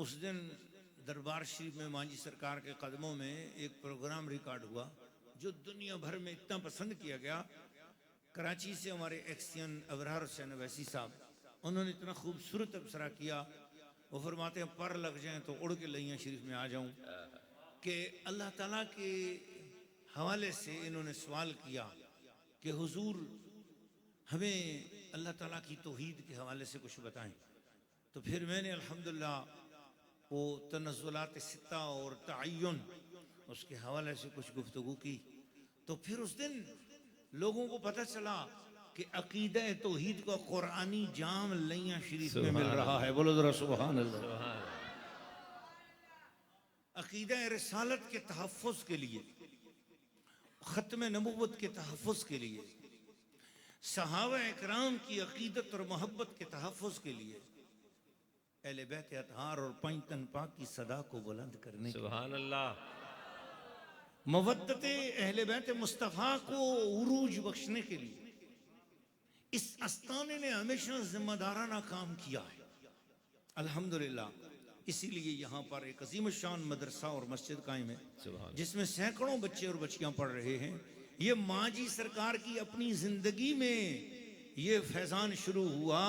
उस दिन दरबार शरीफ में मांझी सरकार के कदमों में एक प्रोग्राम रिकॉर्ड हुआ जो दुनिया भर में इतना पसंद किया गया। कराची से हमारे एक्सियन अबरार हुसैन अवैसी साहब, उन्होंने इतना खूबसूरत तबसरा किया। वो फरमाते हैं पर लग जाएं तो उड़ के लैया शरीफ में आ जाऊं, कि अल्लाह ताला के हवाले से इन्होंने सवाल किया कि हुजूर हमें अल्लाह ताला की तौहीद के हवाले से कुछ बताएं। तो फिर मैंने अल्हम्दुलिल्लाह वो तनज़्ज़ुलात सित्ता और तअय्युन उसके हवाले से कुछ गुफ्तगू की। तो फिर उस दिन लोगों को पता चला कि अकीदा तौहीद का कुरानी जाम लैया शरीफ में मिल रहा है। बोलो जरा सुभान अल्लाह। अकीदा रिसालत के तहफ़्फ़ुज़ के लिए, ख़त्म नबुव्वत के तहफ़्फ़ुज़ के लिए, सहाबा इकराम की अकीदत और मोहब्बत के तहफ़्फ़ुज़ के लिए, अहले बैत अतहार और पंजतन पाक की सदा को बुलंद करने, सुभान अल्लाह, मवद्दत अहले बैत मुस्तफ़ा को उरूज बख्शने के लिए इस आस्ताने ने हमेशा जिम्मेदाराना काम किया है अल्हम्दुलिल्लाह। इसीलिए यहाँ पर एक अजीम शान मदरसा और मस्जिद कायम है जिसमें सैकड़ों बच्चे और बच्चियां पढ़ रहे हैं। ये मांझी सरकार की अपनी जिंदगी में ये फैजान शुरू हुआ।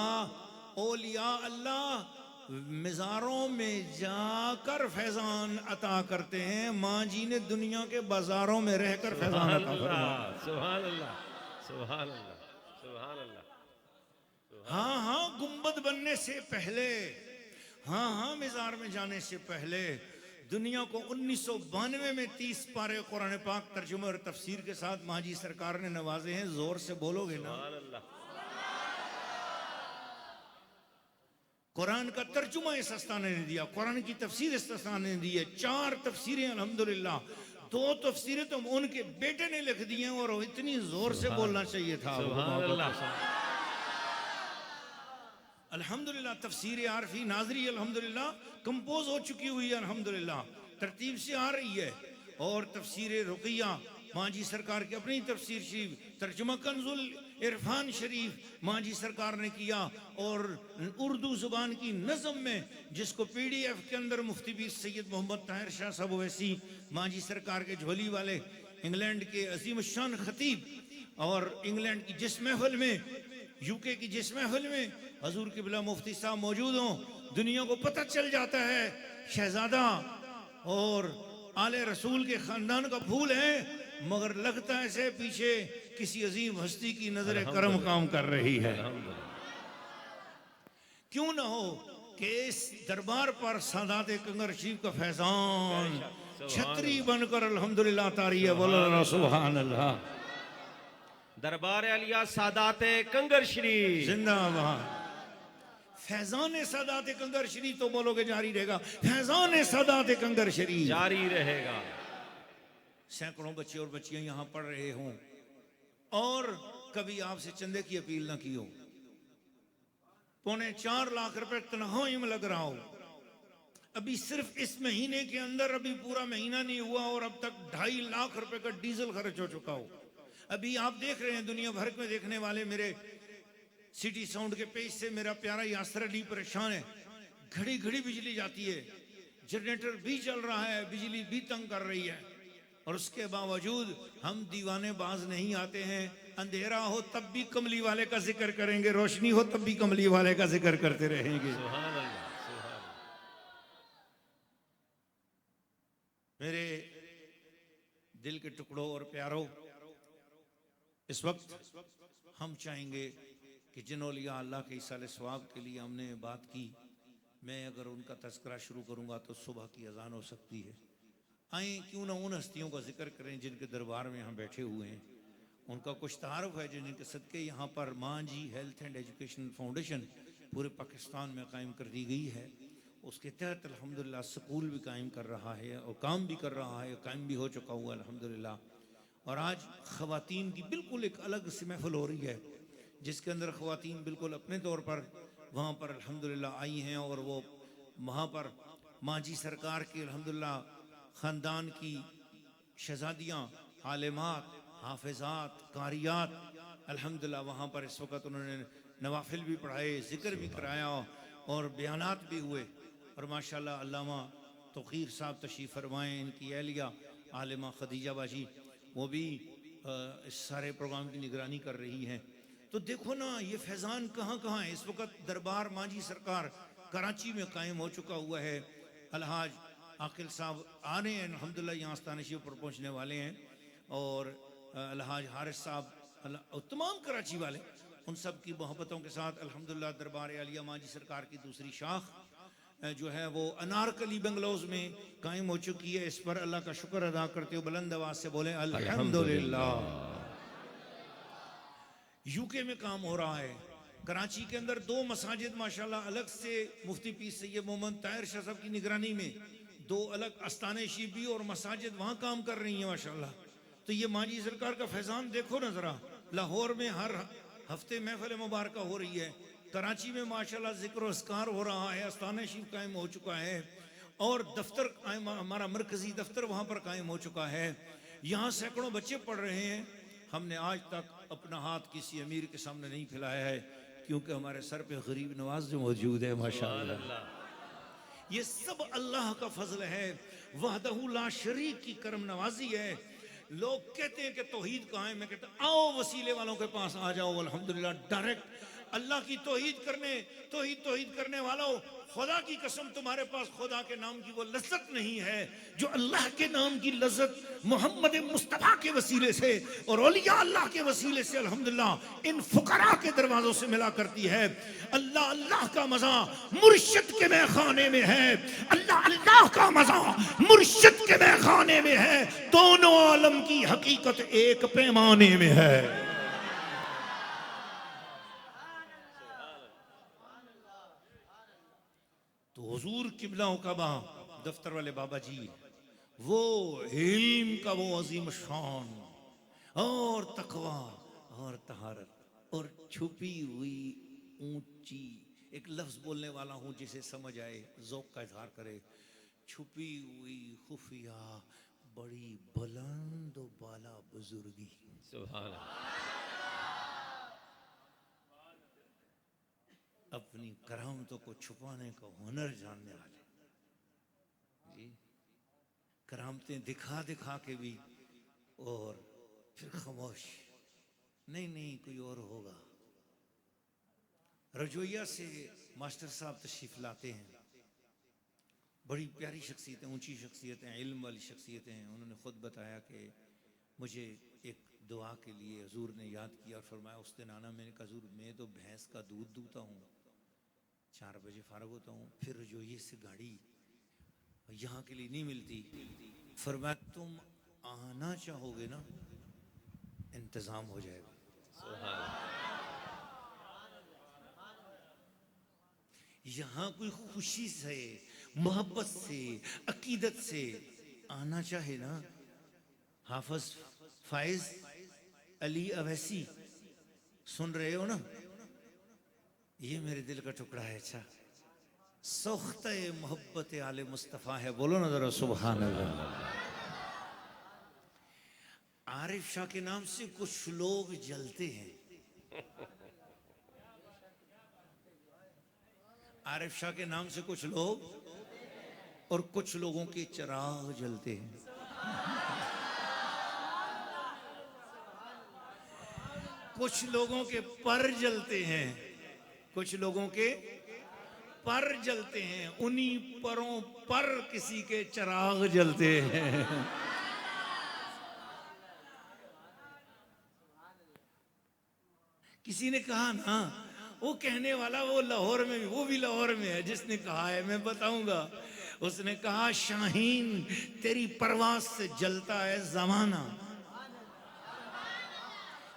औलिया अल्लाह मज़ारों में जाकर फैजान अता करते हैं, मांझी ने दुनिया के बाजारों में रहकर फैजान अता फरमाया। सुभान अल्लाह, सुभान अल्लाह, सुभान अल्लाह। हाँ हाँ, गुंबद बनने से पहले, हाँ हाँ, मज़ार में जाने से पहले दुनिया को 1992 में 30 पारे कुरान पाक तर्जुमे और तफसीर के साथ मांझी सरकार ने नवाजे हैं। जोर से बोलोगे ना? कुरान का तर्जुमा इस आस्थाने ने दिया, कुरान की तफसीर इस आस्थाने ने दी है। 4 तफसीरें अल्हम्दुलिल्लाह, 2 तफसीरें तो उनके बेटे ने लिख दी हैं और इतनी जोर से बोलना चाहिए था। अल्हम्दुलिल्लाह तफसीर आरफी नाजरी अल्हम्दुलिल्लाह कंपोज हो चुकी हुई है, अल्हम्दुलिल्लाह तरतीब से आ रही है। और तफसीर रुक़िया मांझी सरकार की अपनी तफसीर शरीफ, तर्जुमा कंजुल इरफान शरीफ मांझी सरकार ने किया। और उर्दू जुबान की नज़म में जिसको PDF के अंदर मुफ्ती पीर सैयद मोहम्मद ताहिर शाह साहब वैसी मांझी सरकार के झोली वाले इंग्लैंड के अजीम शान खतीब, और इंग्लैंड की जिस महफिल में, UK की जिस महफिल में हजूर किबला मुफ्ती साहब मौजूद हों, दुनिया को पता चल जाता है शहजादा और आले रसूल के खानदान का फूल है, मगर लगता है से पीछे किसी अजीम हस्ती की नजर करम काम कर रही है। क्यों ना हो कि इस दरबार पर सादात कंगर शरीफ का फैजान छतरी बनकर अल्हम्दुलिल्लाह तारी है। बोलो सुभान अल्लाह। दरबार आलिया सादाते कंगर शरीफ जिंदाबाद। फैजान सादात कंगर शरीफ तो बोलोगे जारी रहेगा, फैजान सादात कंगर शरीफ जारी रहेगा। सैकड़ों बच्चे और बच्चियां यहां पढ़ रहे हों और कभी आपसे चंदे की अपील ना की हो, 4.25 लाख रुपए तनख्वाही में लग रहा हो, अभी सिर्फ इस महीने के अंदर, अभी पूरा महीना नहीं हुआ और अब तक 2.5 लाख रुपए का डीजल खर्च हो चुका हो। अभी आप देख रहे हैं, दुनिया भर में देखने वाले मेरे सिटी साउंड के पेज से मेरा प्यारा यासर अली परेशान है। घड़ी घड़ी बिजली जाती है, जनरेटर भी चल रहा है, बिजली भी तंग कर रही है, और उसके बावजूद हम दीवाने बाज नहीं आते हैं। अंधेरा हो तब भी कमली वाले का जिक्र करेंगे, रोशनी हो तब भी कमली वाले का जिक्र करते रहेंगे। मेरे दिल के टुकड़ों और प्यारों, इस वक्त हम चाहेंगे कि जिन औलिया अल्लाह के इसाले सवाब के लिए हमने बात की, मैं अगर उनका तज़किरा शुरू करूंगा तो सुबह की अजान हो सकती है। आए क्यों ना उन हस्तियों का जिक्र करें जिनके दरबार में यहाँ बैठे हुए हैं, उनका कुछ तारुफ है जिनके सदके यहाँ पर Manjhi health and education foundation पूरे पाकिस्तान में कायम कर दी गई है। उसके तहत अल्हम्दुलिल्लाह स्कूल भी कायम कर रहा है और काम भी कर रहा है, कायम भी हो चुका हुआ अल्हम्दुलिल्लाह। और आज ख़वातीन की बिल्कुल एक अलग सी महफिल हो रही है जिसके अंदर ख़वातीन बिल्कुल अपने तौर पर वहाँ पर अल्हम्दुलिल्लाह आई हैं, और वो वहाँ पर मांझी सरकार की अल्हम्दुलिल्लाह ख़ानदान की शहज़ादियाँ, आलिमात, हाफिज़ात, कारियात, अल्हम्दुलिल्लाह वहाँ पर इस वक्त उन्होंने नवाफिल भी पढ़ाए, ज़िक्र भी कराया और बयानात भी हुए। और माशाल्लाह अल्लामा तौक़ीर साहब तशरीफ़ फरमाएँ, इनकी अहलिया आलिमा खदीजा बाजी, वो भी इस सारे प्रोग्राम की निगरानी कर रही हैं। तो देखो ना ये फैज़ान कहाँ कहाँ है। इस वक्त दरबार मांझी सरकार कराची में कायम हो चुका हुआ है। अलहाज आकिल साहब आ रहे हैं अल्हम्दुलिल्लाह, यहाँ आस्तानशी पर पहुँचने वाले हैं। और अलहाज हारिस साहब और तमाम कराची वाले, उन सब की मोहब्बतों के साथ अल्हम्दुलिल्लाह दरबार आलिया मांझी सरकार की दूसरी शाख जो है वो अनारकली बंगलोज में कायम हो चुकी है। इस पर अल्लाह का शुक्र अदा करते हुए बुलंद आवाज से बोले अल्हम्दुलिल्लाह। यूके में काम हो रहा है। कराची के अंदर 2 मसाजिद माशाल्लाह अलग से मुफ्ती पीर सैयद मोहम्मद ताहिर शाह साहब की निगरानी में 2 अलग आस्थाने शिबी और मसाजिद वहाँ काम कर रही हैं माशाल्लाह। तो ये मांझी सरकार का फैज़ान देखो ना ज़रा। लाहौर में हर हफ्ते महफिल मुबारक हो रही है। कराची में माशाल्लाह जिक्र अस्कार हो रहा है, आस्थाने शिव कायम हो चुका है और दफ्तर हमारा मरकजी दफ्तर वहाँ पर कायम हो चुका है। यहाँ सैकड़ों बच्चे पढ़ रहे हैं। हमने आज तक अपना हाथ किसी अमीर के सामने नहीं फैलाया है, क्योंकि हमारे सर पे गरीब नवाज जो मौजूद है माशाअल्लाह। ये सब अल्लाह का फजल है, वहदहू ला शरीक की करम नवाजी है। लोग कहते हैं कि तौहीद कहाँ है, मैं कहता आओ वसीले वालों के पास आ जाओ। अल्हम्दुलिल्लाह डायरेक्ट अल्लाह की तौहीद करने वालों, खुदा की कसम तुम्हारे पास खुदा के नाम की वो लज्जत नहीं है जो अल्लाह के नाम की लज्जत मोहम्मद मुस्तफ़ा के वसीले से और औलिया अल्लाह के वसीले से अल्हम्दुलिल्लाह इन फुकरा के दरवाजों से मिला करती है। अल्लाह अल्लाह का मजा मुर्शिद के मैखाने में है, अल्लाह अल्लाह का मजा मुर्शिद के मैखाने में है। दोनों आलम की हकीकत एक पैमाने में है। तो हुजूर किबलाओं का दफ्तर वाले बाबा जी, वो इल्म का वो अजीम शान और तकवा और तहारत और छुपी हुई ऊंची, एक लफ्ज बोलने वाला हूं जिसे समझ आए, ज़ौक़ का इजहार करे, छुपी हुई खुफिया बड़ी बुलंद और बाला बुजुर्गी। सुभान अल्लाह। अपनी करामतों को छुपाने का हुनर जानने वाले जी, करामतें दिखा दिखा के भी और फिर खामोश, नहीं कोई और होगा। रजोइया से मास्टर साहब तशरीफ लाते हैं, बड़ी प्यारी शख्सियतें, ऊंची शख्सियतें, इल्म वाली शख्सियतें हैं। उन्होंने खुद बताया कि मुझे एक दुआ के लिए हुजूर ने याद किया और फरमाया उस दिन आना। मैंने कहा हुजूर मैं तो भैंस का दूध दूता हूँ, 4 बजे फारग होता हूँ, फिर रजोइये से गाड़ी यहाँ के लिए नहीं मिलती। फरमाया तुम आना चाहोगे ना, इंतजाम हो जाएगा। यहाँ कोई खुशी से, मोहब्बत से, अकीदत से आना चाहे ना, हाफिज फाइज अली अवैसी सुन रहे हो ना, ये मेरे दिल का टुकड़ा है। अच्छा सख्त मोहब्बत आले मुस्तफ़ा है, बोलो ना जरा सुभान अल्लाह। आरिफ शाह के नाम से कुछ लोग जलते हैं, आरिफ शाह के नाम से कुछ लोग, और कुछ लोगों के चिराग जलते हैं। कुछ लोगों के पर जलते हैं, कुछ लोगों के पर जलते हैं, उन्हीं परों पर किसी के चिराग जलते हैं। किसी ने कहा ना, वो कहने वाला वो लाहौर में, वो भी लाहौर में है, जिसने कहा है मैं बताऊंगा। उसने कहा शाहीन तेरी परवास से जलता है जमाना,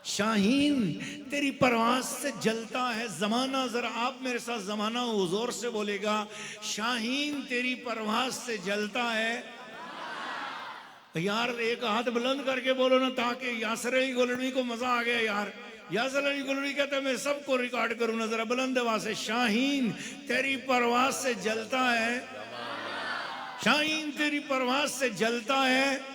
शाहीन तेरी परवास से जलता है जमाना। जरा आप मेरे साथ जमाना जोर से बोलेगा, शाहीन तेरी परवास से जलता है। यार एक हाथ बुलंद करके बोलो ना, ताकि यासर अली गोलवी को मजा आ गया। यार यासर अली गोलवी कहते मैं सबको रिकॉर्ड करूं ना, जरा बुलंद आवाज से, शाहीन तेरी परवास से जलता है, शाहीन तेरी परवास से जलता है।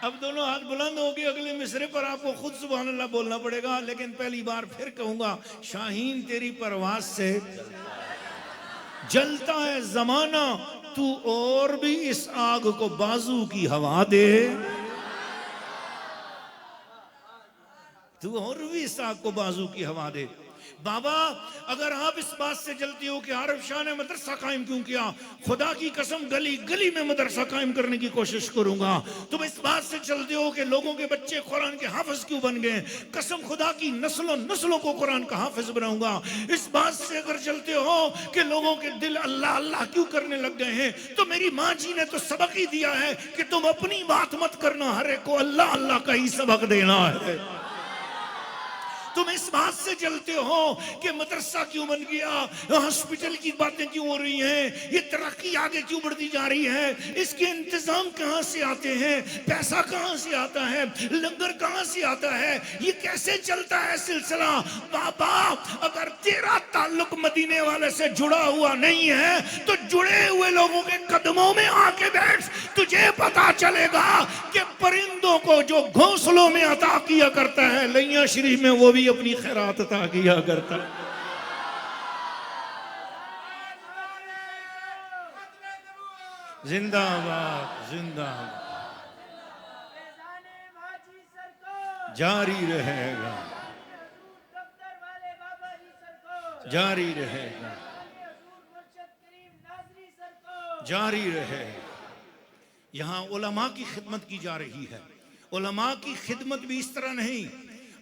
अब दोनों हाथ बुलंद हो गए, अगले मिसरे पर आपको खुद सुभान अल्लाह बोलना पड़ेगा, लेकिन पहली बार फिर कहूंगा, शाहीन तेरी परवास से जलता है जमाना, तू और भी इस आग को बाजू की हवा दे, तू और भी इस आग को बाजू की हवा दे। बाबा अगर आप इस बात से जलती हो कि आरिफ शाह ने मदरसा कायम क्यों किया, खुदा की कसम गली गली में मदरसा कायम करने की कोशिश करूंगा। तुम इस बात से चलते हो कि लोगों के बच्चे कुरान के हाफिज क्यों बन गए, कसम खुदा की नस्लों नस्लों को कुरान का हाफिज बनाऊंगा। इस बात से अगर चलते हो कि लोगों के दिल अल्लाह अल्लाह क्यों करने लग गए हैं, तो मेरी माँ जी ने तो सबक ही दिया है कि तुम अपनी बात मत करना, हर एक को अल्लाह अल्लाह का ही सबक देना है। तुम इस बात से जलते हो कि मदरसा क्यों बन गया, हॉस्पिटल की बातें क्यों हो रही हैं, ये तरक्की आगे क्यों बढ़ती जा रही है, इसके इंतजाम कहां से आते हैं, पैसा कहां से आता है, लंगर कहां से आता है, ये कैसे चलता है सिलसिला। बाबा अगर तेरा ताल्लुक मदीने वाले से जुड़ा हुआ नहीं है तो जुड़े हुए लोगों के कदमों में आके बैठ, तुझे पता चलेगा कि परिंदों को जो घोंसलों में अता किया करता है, लैया शरीफ में वो भी अपनी खैरात अता किया करता है। जिंदाबाद जिंदाबाद, जारी रहेगा जारी रहेगा जारी रहेगा। यहाँ उलमा की खिदमत की जा रही है। उलमा की खिदमत भी इस तरह नहीं,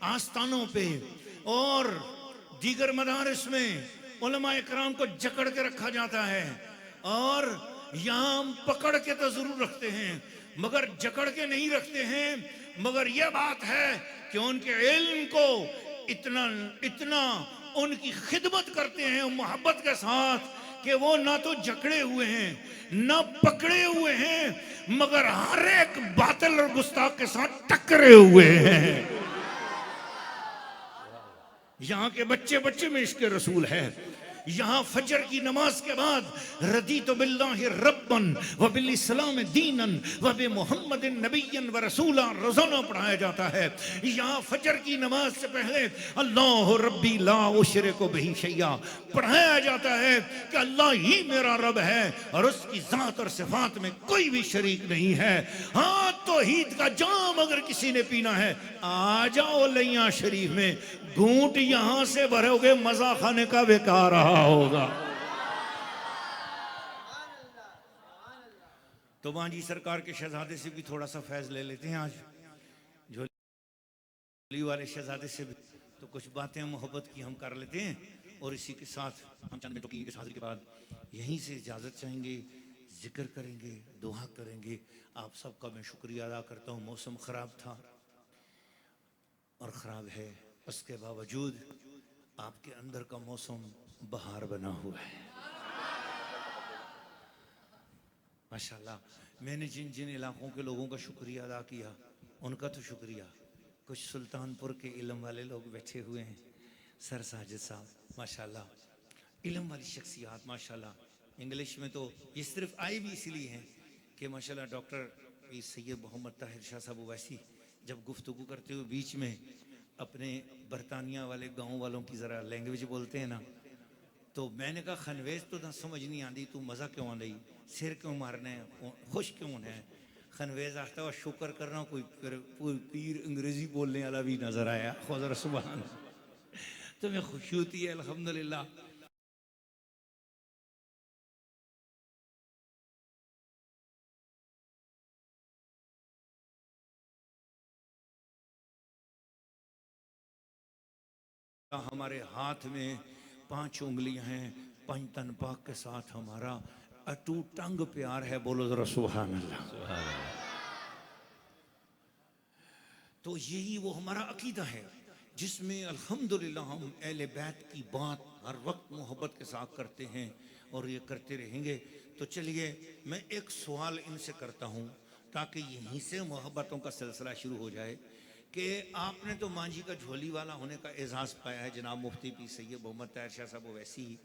आस्थानों पे और दीगर मदारिस में उलमा इकराम को जकड़ के रखा जाता है, और यहाँ हम पकड़ के तो जरूर रखते हैं मगर जकड़ के नहीं रखते हैं। मगर यह बात है कि उनके इल्म को इतना इतना उनकी खिदमत करते हैं मोहब्बत के साथ कि वो ना तो जकड़े हुए हैं ना पकड़े हुए हैं, मगर हर एक बातिल और गुस्ताख के साथ टकरे हुए हैं। यहाँ के बच्चे बच्चे में इश्क रसूल है। यहाँ फजर की नमाज के बाद रदीतु बिल्लाहि रब्बन व बिल इस्लाम दीनन व बि मुहम्मदिन नबिय्यन व रसूला रोजाना पढ़ाया जाता है। यहाँ फजर की नमाज से पहले अल्लाह रब्बी ला उशरिकु बिही शैया पढ़ाया जाता है कि अल्लाह ही मेरा रब है और उसकी जात और सिफात में कोई भी शरीक नहीं है। हाँ तो ईद का जाम अगर किसी ने पीना है, आ जाओ लैया शरीफ में, घूंट यहां से भरोगे मजा खाने का बेकार रहा होगा। तो मांझी सरकार के शहजादे से भी थोड़ा सा फैज ले लेते हैं आज, झोली वाले शहजादे से भी तो कुछ बातें मोहब्बत की हम कर लेते हैं। और इसी के साथ हम चंद मिनटों की इस हाजिरी के बाद यहीं से इजाजत चाहेंगे, जिक्र करेंगे, दुआ करेंगे। आप सबका मैं शुक्रिया अदा करता हूँ। मौसम खराब था और ख़राब है, उसके बावजूद आपके अंदर का मौसम बहार बना हुआ है माशाल्लाह। मैंने जिन जिन इलाकों के लोगों का शुक्रिया अदा किया उनका तो शुक्रिया। कुछ सुल्तानपुर के इल्म वाले लोग बैठे हुए हैं, सर साजिद साहब माशाल्लाह, इल्म वाली शख्सियात माशाल्लाह। इंग्लिश में तो ये सिर्फ आए भी इसलिए हैं कि माशाल्लाह डॉक्टर सैयद मोहम्मद ताहिर शाह साहब वैसी जब गुफ्तगू करते हुए बीच में अपने बरतानिया वाले गांव वालों की ज़रा लैंग्वेज बोलते हैं ना, तो मैंने कहा खनवेज तो ना समझ नहीं आती, तू मज़ा क्यों आंदी, सिर क्यों मारने खुश क्यों है। खनवेज आता हुआ शुक्र कर रहा हूँ कोई पीर अंग्रेज़ी बोलने वाला भी नज़र आया, खुदा सुभान। तो मैं खुशी होती है अल्हम्दुलिल्लाह। हमारे हाथ में 5 उंगलियां हैं, पंजतन पाक के साथ हमारा अटूट टंग प्यार है। बोलो जरा सुभान अल्लाह। तो यही वो हमारा अकीदा है जिसमें अल्हम्दुलिल्लाह हम अहले बैत की बात हर वक्त मोहब्बत के साथ करते हैं और ये करते रहेंगे। तो चलिए मैं एक सवाल इनसे करता हूँ ताकि यहीं से मोहब्बतों का सिलसिला शुरू हो जाए कि आपने तो मांझी का झोली वाला होने का एजाज़ पाया है जनाब मुफ्ती पी सैयद मोहम्मद ताहिर शाह साहब वैसी ही,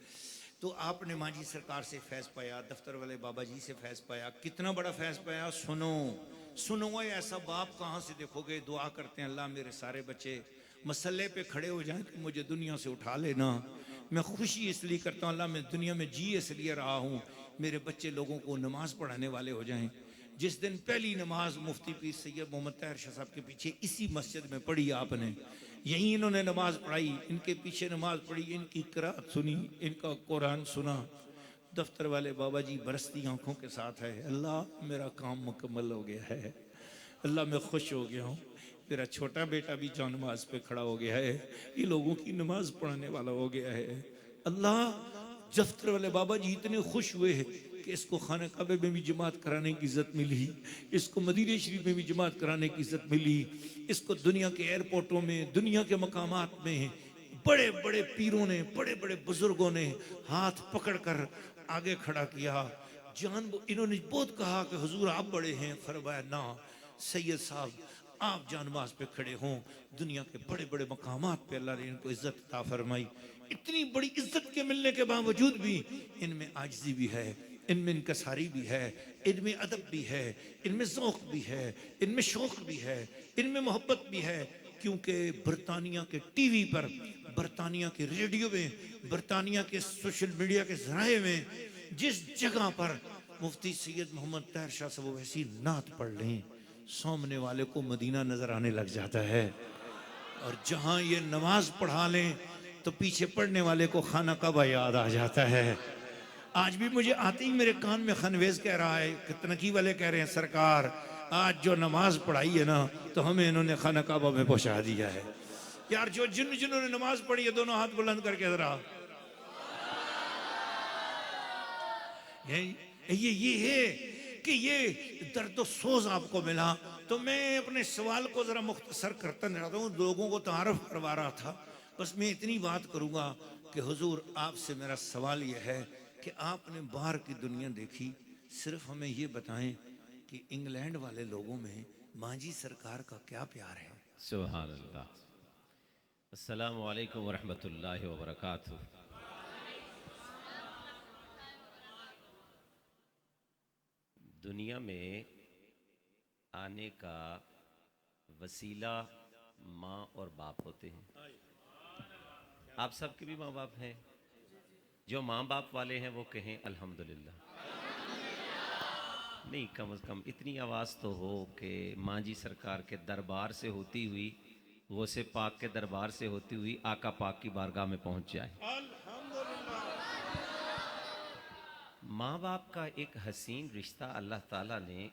तो आपने मांझी सरकार से फैज़ पाया, दफ्तर वाले बाबा जी से फैज़ पाया। कितना बड़ा फैज़ पाया, सुनो सुनो ऐसा बाप कहाँ से देखोगे। दुआ करते हैं अल्लाह मेरे सारे बच्चे मसल्ले पे खड़े हो जाएं कि मुझे दुनिया से उठा लेना, मैं खुशी इसलिए करता हूँ, अल्लाह मैं दुनिया में जी इसलिए रहा हूँ मेरे बच्चे लोगों को नमाज पढ़ाने वाले हो जाएं। जिस दिन पहली नमाज मुफ्ती पीर सैयद मोहम्मद ताहिर शाह साहब के पीछे इसी मस्जिद में पढ़ी आपने, यहीं इन्होंने नमाज पढ़ाई, इनके पीछे नमाज पढ़ी, इनकी किरात सुनी, इनका कुरान सुना। दफ्तर वाले बाबा जी बरसती आंखों के साथ है, अल्लाह मेरा काम मुकम्मल हो गया है, अल्लाह मैं खुश हो गया हूँ, मेरा छोटा बेटा भी जो नमाज पे खड़ा हो गया है, ये लोगों की नमाज पढ़ाने वाला हो गया है। अल्लाह, दफ्तर वाले बाबा जी इतने खुश हुए कि इसको खाने काबे में भी जमात कराने की इज्जत मिली, इसको मदीने शरीफ में भी जमात कराने की इज्जत मिली, इसको दुनिया के एयरपोर्टों में, दुनिया के मकामात में बड़े बड़े पीरों ने, बड़े बड़े बुजुर्गों ने हाथ पकड़ कर आगे खड़ा किया। इन्होंने बहुत कहा कि हुजूर आप बड़े हैं, फरमाया ना सैयद साहब आप जानमाज पे खड़े हों, दुनिया के बड़े बड़े मकामात पे अल्लाह ने इनको इज्जत अता फरमाई। इतनी बड़ी इज्जत के मिलने के बावजूद भी इनमें आजिज़ी भी है, इनमें इनकसारी भी है, इनमें अदब भी है, इनमें ज़ौक़ भी है, इनमें शौक़ भी है, इनमें मोहब्बत भी है। क्योंकि बरतानिया के टीवी पर, बरतानिया के रेडियो में, बरतानिया के सोशल मीडिया के ज़राए में जिस जगह पर मुफ्ती सैयद मोहम्मद ताहिर शाह साहब वैसी नात पढ़ लें, सामने वाले को मदीना नजर आने लग जाता है। और जहां ये नमाज पढ़ा लें तो पीछे पढ़ने वाले को खाना काबा याद आ जाता है। आज भी मुझे आते ही मेरे कान में खनवेज कह रहा है कि तनकी वाले कह रहे हैं सरकार आज जो नमाज पढ़ाई है ना तो हमें इन्होंने खाना काबा में पहुंचा दिया है। यार जो जिन्होंने नमाज पढ़ी है दोनों हाथ बुलंद करके जरा, ये है कि ये दर्द सोज आपको मिला। तो मैं अपने सवाल को जरा मुख्तसर करता रहता हूँ, लोगों को तारफ करवा रहा था। बस मैं इतनी बात करूंगा कि हुजूर आपसे मेरा सवाल यह है कि आपने बाहर की दुनिया देखी, सिर्फ हमें ये बताएं कि इंग्लैंड वाले लोगों में मांझी सरकार का क्या प्यार है। सुभान अल्लाह। अस्सलामु अलैकुम वरहमतुल्लाहि वबरकातुहू। दुनिया में आने का वसीला माँ और बाप होते हैं। आप सबके भी माँ बाप हैं, जो माँ बाप वाले हैं वो कहें अल्हम्दुलिल्लाह। नहीं, कम से कम इतनी आवाज़ तो हो कि माँ जी सरकार के दरबार से होती हुई, गौसे पाक के दरबार से होती हुई आका पाक की बारगाह में पहुँच जाए। माँ बाप का एक हसीन रिश्ता अल्लाह ताला ने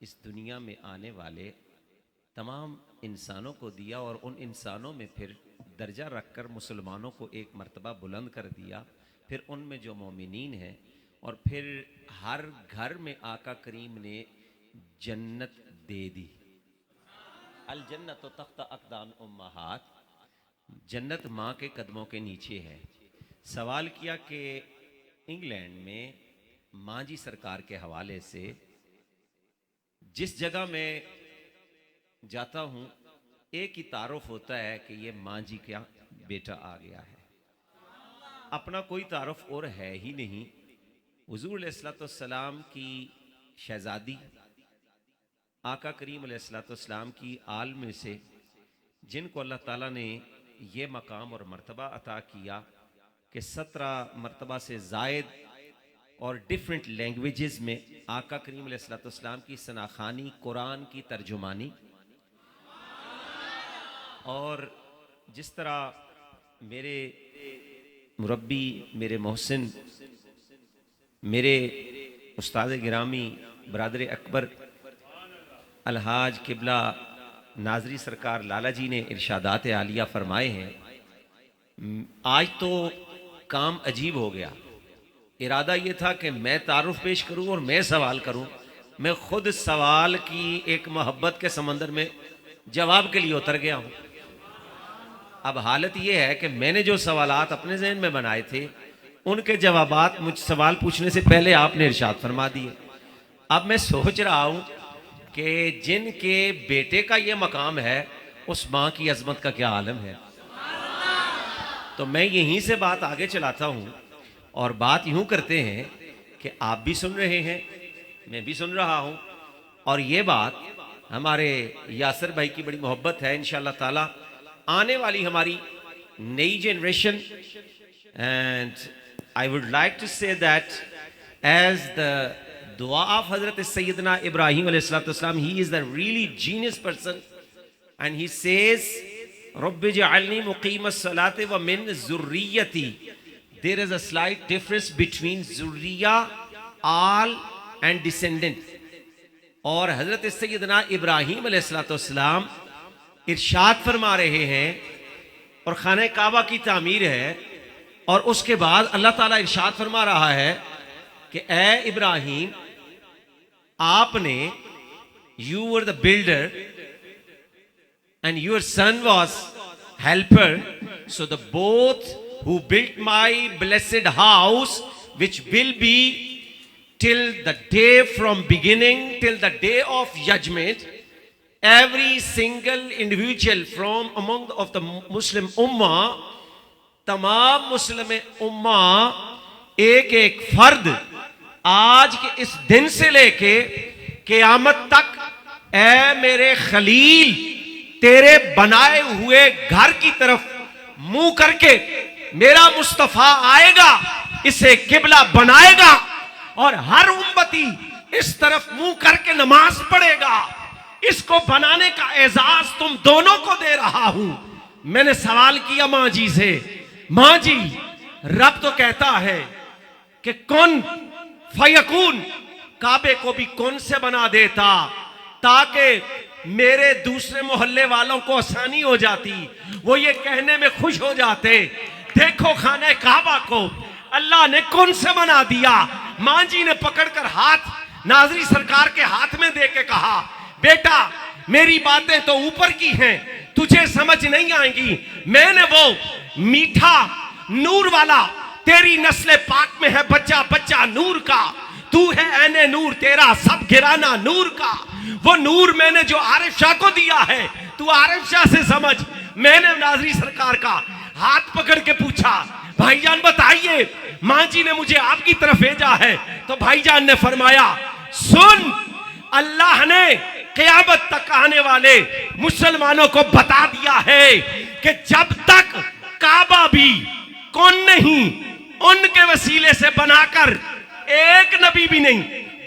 इस दुनिया में आने वाले तमाम इंसानों को दिया और उन इंसानों में फिर दर्जा रखकर मुसलमानों को एक मर्तबा बुलंद कर दिया। फिर उनमें जो मोमिनीन हैं और फिर हर घर में आका करीम ने जन्नत दे दी। अल जन्नत तख्त अक़दाम उम्महात, जन्नत माँ के कदमों के नीचे है। सवाल किया कि इंग्लैंड में माँ जी सरकार के हवाले से जिस जगह मैं जाता हूँ एक ही तारुफ होता है कि ये माँ जी का बेटा आ गया है, अपना कोई तारुफ और है ही नहीं। हुज़ूर अलैहिस्सलाम की शहज़ादी आका करीम अलैहिस्सलाम की आल में से जिनको अल्लाह ताला ने ये मकाम और मर्तबा अता किया कि 17 मर्तबा से ज़ायद और डिफरेंट लैंग्वेजेस में आका करीम अलैहिस्सलाम की सनाखानी, कुरान की तर्जुमानी, और जिस तरह मेरे मुरब्बी, मेरे मोहसिन, मेरे उस्ताद गिरामी बरादर अकबर अलहाज किबला नाजरी सरकार लाला जी ने इरशादात आलिया फरमाए हैं। आज तो काम अजीब हो गया। इरादा ये था कि मैं तारुफ पेश करूं और मैं सवाल करूं। मैं खुद सवाल की एक मोहब्बत के समंदर में जवाब के लिए उतर गया हूं। अब हालत ये है कि मैंने जो सवालात अपने जहन में बनाए थे उनके जवाबात मुझ सवाल पूछने से पहले आपने इरशाद फरमा दिए। अब मैं सोच रहा हूं कि जिनके बेटे का ये मकाम है उस माँ की अजमत का क्या आलम है। तो मैं यहीं से बात आगे चलाता हूं और बात यूं करते हैं कि आप भी सुन रहे हैं, मैं भी सुन रहा हूं, और ये बात हमारे यासर भाई की बड़ी मोहब्बत है। इंशाअल्लाह ताला आने वाली हमारी नई generation And I would like to say that as the dua of Hazrat Sayyidina Ibrahim alayhi salatu wasalam, he is the really genius person, and he says, Rabbi ja'alni muqima salati wa min zurriyati. There is a slight difference between zurriya, al and descendant. और हजरत सैयदना इब्राहीम अलैहिस्सलाम इरशाद फरमा रहे हैं, और खाने काबा की तामीर है, और उसके बाद अल्लाह ताला इरशाद फरमा रहा है कि ए इब्राहीम, आपने, you were the builder and your son was helper, so the both who built my blessed house, which will be till the day from beginning till the day of judgment, every single individual from among of the Muslim Ummah, तमाम मुस्लिम उम्मा, एक एक फर्द आज के इस दिन से लेके क़यामत तक, ऐ मेरे खलील, तेरे बनाए हुए घर की तरफ मुंह करके मेरा मुस्तफा आएगा, इसे किबला बनाएगा, और हर उम्मती इस तरफ मुंह करके नमाज पढ़ेगा। इसको बनाने का एजाज तुम दोनों को दे रहा हूं। मैंने सवाल किया मां जी से, मां जी, रब तो कहता है कि कौन फयकून, काबे को भी कौन से बना देता ताकि मेरे दूसरे मोहल्ले वालों को आसानी हो जाती, वो ये कहने में खुश हो जाते, देखो खाने काबा को अल्लाह ने कौन से बना दिया। मां जी ने पकड़कर हाथ नाजरी सरकार के हाथ में दे के कहा, बेटा मेरी बातें तो ऊपर की हैं, तुझे समझ नहीं आएंगी। मैंने वो मीठा नूर वाला, तेरी नस्ल पाक में है बच्चा बच्चा नूर का, तू है ऐने नूर, तेरा सब गिराना नूर का, वो नूर मैंने जो आरिफ शाह को दिया है, तू आरिफ शाह से समझ। मैंने नाजरी सरकार का हाथ पकड़ के पूछा, भाईजान बताइए, मां जी ने मुझे आपकी तरफ भेजा है। तो भाईजान ने फरमाया, सुन, अल्लाह ने क़यामत तक आने वाले मुसलमानों को बता दिया है कि जब तक काबा भी कौन नहीं, उनके वसीले से बनाकर, एक नबी भी नहीं,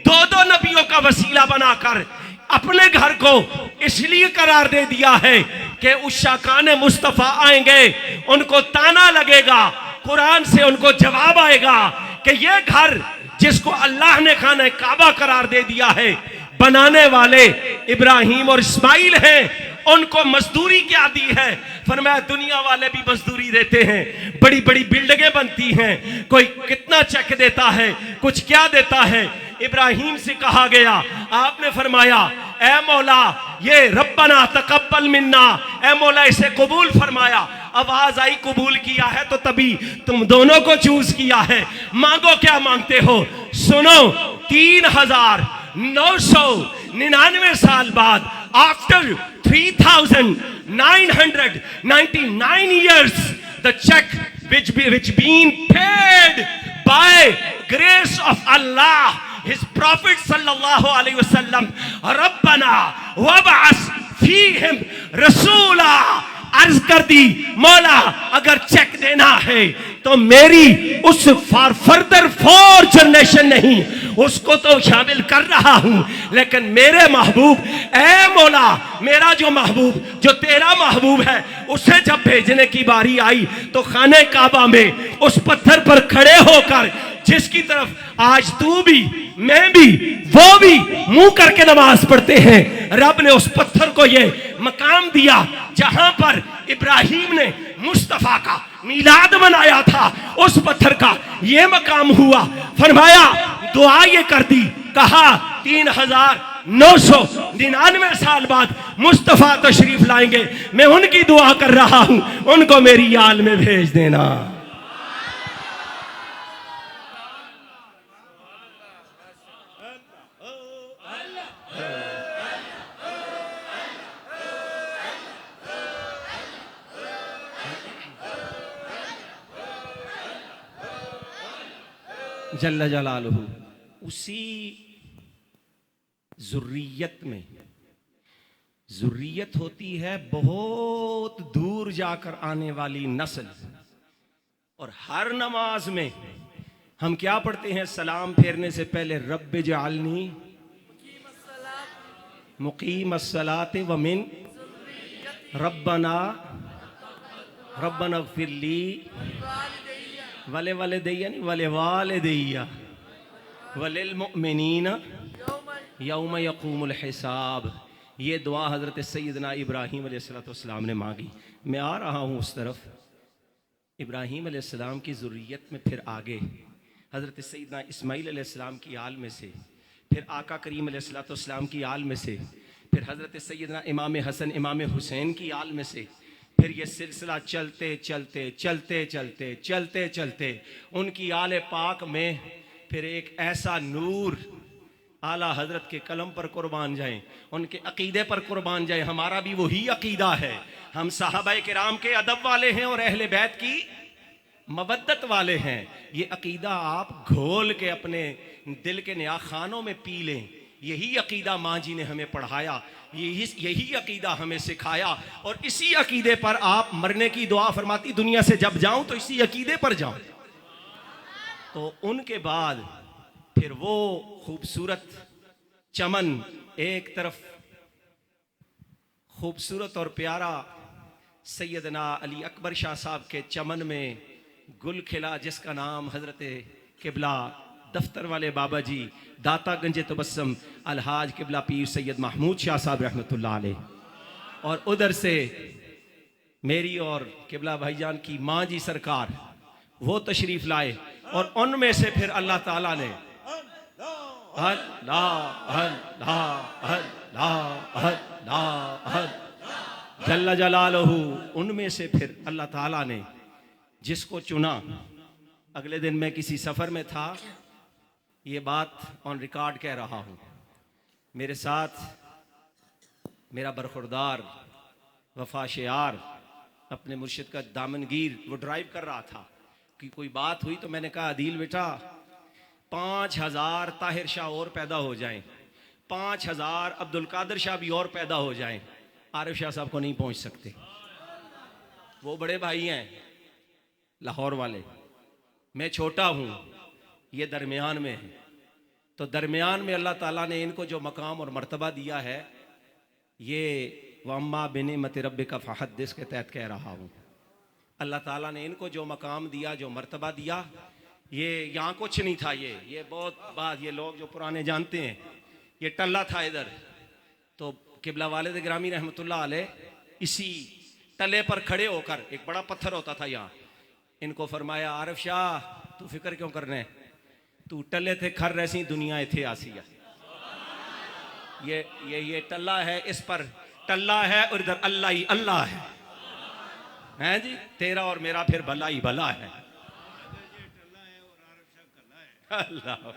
दो दो नबियों का वसीला बनाकर अपने घर को इसलिए करार दे दिया है कि उस शाकान मुस्तफा आएंगे, उनको ताना लगेगा, कुरान से उनको जवाब आएगा कि ये घर जिसको अल्लाह ने खाना काबा करार दे दिया है, बनाने वाले इब्राहिम और इस्माइल हैं, उनको मजदूरी क्या दी है। फरमाया दुनिया वाले भी मजदूरी देते हैं, बड़ी बड़ी बिल्डिंगें बनती हैं, कोई कितना चेक देता है, कुछ क्या देता है। इब्राहिम से कहा गया, आपने फरमाया, ए मौला, ये रब्बना तकब्बल मिन्ना, ए मौला इसे कबूल फरमाया। आवाज आई कबूल किया है तो तभी तुम दोनों को चूज किया है, मांगो क्या मांगते हो। सुनो, 3999 साल बाद, after 3999 years, the check which been paid by grace of Allah, His Prophet sallallahu alaihi wasallam, Rabbana wab'as fihim rasula, अर्ज कर दी, मौला अगर चेक देना है तो मेरी उस फॉर फर्दर 4 जनरेशन नहीं, उसको तो शामिल कर रहा हूं, लेकिन मेरे महबूब, ए मौला, मेरा जो महबूब, जो तेरा महबूब है, उसे जब भेजने की बारी आई तो खाने काबा में उस पत्थर पर खड़े होकर जिसकी तरफ आज तू भी, मैं भी, वो भी मुंह करके नमाज पढ़ते हैं, रब ने उस पत्थर को ये मकाम दिया जहां पर इब्राहिम ने मुस्तफा का मीलाद मनाया था, उस पत्थर का ये मकाम हुआ। फरमाया दुआ ये कर दी, कहा 3999 साल बाद मुस्तफा तशरीफ लाएंगे, मैं उनकी दुआ कर रहा हूं, उनको मेरी याल में भेज देना। जल्ल जलालहू, उसी ज़ुर्रियत में, ज़ुर्रियत होती है बहुत दूर जाकर आने वाली नस्ल, और हर नमाज में हम क्या पढ़ते हैं? सलाम फेरने से पहले रब्बे जालनी मुकीम अस्सलाते व मिन रब्बना रब्बना फिरली वले वले दैया नहीं वले वाले दैया वलिल मुमिनीन यौम यक़ूमुल हिसाब। ये दुआ हज़रत सैयदना इब्राहीम अलैहिस्सलाम ने मांगी। मैं आ रहा हूँ उस तरफ। इब्राहीम अलैहिस्सलाम की ज़ुर्रियत में फिर आगे हज़रत सैयदना इस्माईल अलैहिस्सलाम की आल में से, फिर आका करीम अलैहिस्सलाम की आल में से, फिर हज़रत सैयदना इमाम हसन इमाम हुसैन की आल में से, फिर ये सिलसिला चलते चलते चलते चलते चलते चलते उनकी आल पाक में फिर एक ऐसा नूर आला हजरत के कलम पर कुर्बान जाएं, उनके अकीदे पर कुर्बान जाएं। हमारा भी वही अकीदा है। हम साहबाए किराम के अदब वाले हैं और अहले बैत की मवद्दत वाले हैं। ये अकीदा आप घोल के अपने दिल के नया खानों में पी लें। यही अकीदा माँ जी ने हमें पढ़ाया, यही अकीदा हमें सिखाया, और इसी अकीदे पर आप मरने की दुआ फरमाती, दुनिया से जब जाऊं तो इसी अकीदे पर जाऊं। तो उनके बाद फिर वो खूबसूरत चमन, एक तरफ खूबसूरत और प्यारा सैयदना अली अकबर शाह साहब के चमन में गुल खिला जिसका नाम हजरत किबला दफ्तर वाले बाबा जी दाता गंजे तबस्सम अलहाज किबला पीर सैयद महमूद शाह साहब रहमतुल्लाह अलैह, और उधर से मेरी और किबला भाईजान की माँ जी सरकार वो तशरीफ लाए, और उनमें से फिर अल्लाह ताला ने जल्ला जलालहू, उनमें से फिर अल्लाह ताला ने जिसको चुना। अगले दिन मैं किसी सफ़र में था, ये बात ऑन रिकॉर्ड कह रहा हूँ। मेरे साथ मेरा बरखुरदार वफा शियार अपने मुर्शिद का दामनगीर वो ड्राइव कर रहा था कि कोई बात हुई, तो मैंने कहा अदील बेटा 5000 ताहिर शाह और पैदा हो जाएं, 5000 अब्दुल कादिर शाह भी और पैदा हो जाएं, आरिफ शाह साहब को नहीं पहुंच सकते। वो बड़े भाई हैं लाहौर वाले, मैं छोटा हूँ, ये दरमियान में है। तो दरमियान में अल्लाह ताला ने इनको जो मकाम और मर्तबा दिया है, ये वम्मा बिनिमति रब्बिका फहद्दिस के तहत कह रहा हूँ। अल्लाह ताला ने इनको जो मकाम दिया, जो मर्तबा दिया, ये यहाँ कुछ नहीं था। ये बहुत बात, ये लोग जो पुराने जानते हैं, ये टल्ला था इधर। तो किबला वालिद ग्रामी रहमतुल्लाह अलैह इसी टले पर खड़े होकर, एक बड़ा पत्थर होता था यहाँ, इनको फरमाया आरिफ शाह तू फिक्र क्यों करने, तू टले थे खर रैसी दुनिया थे आसिया। ये टल्ला है, इस पर टल्ला है और इधर अल्लाह ही अल्लाह है जी, तेरा और मेरा फिर भला ही भला है। अल्लाह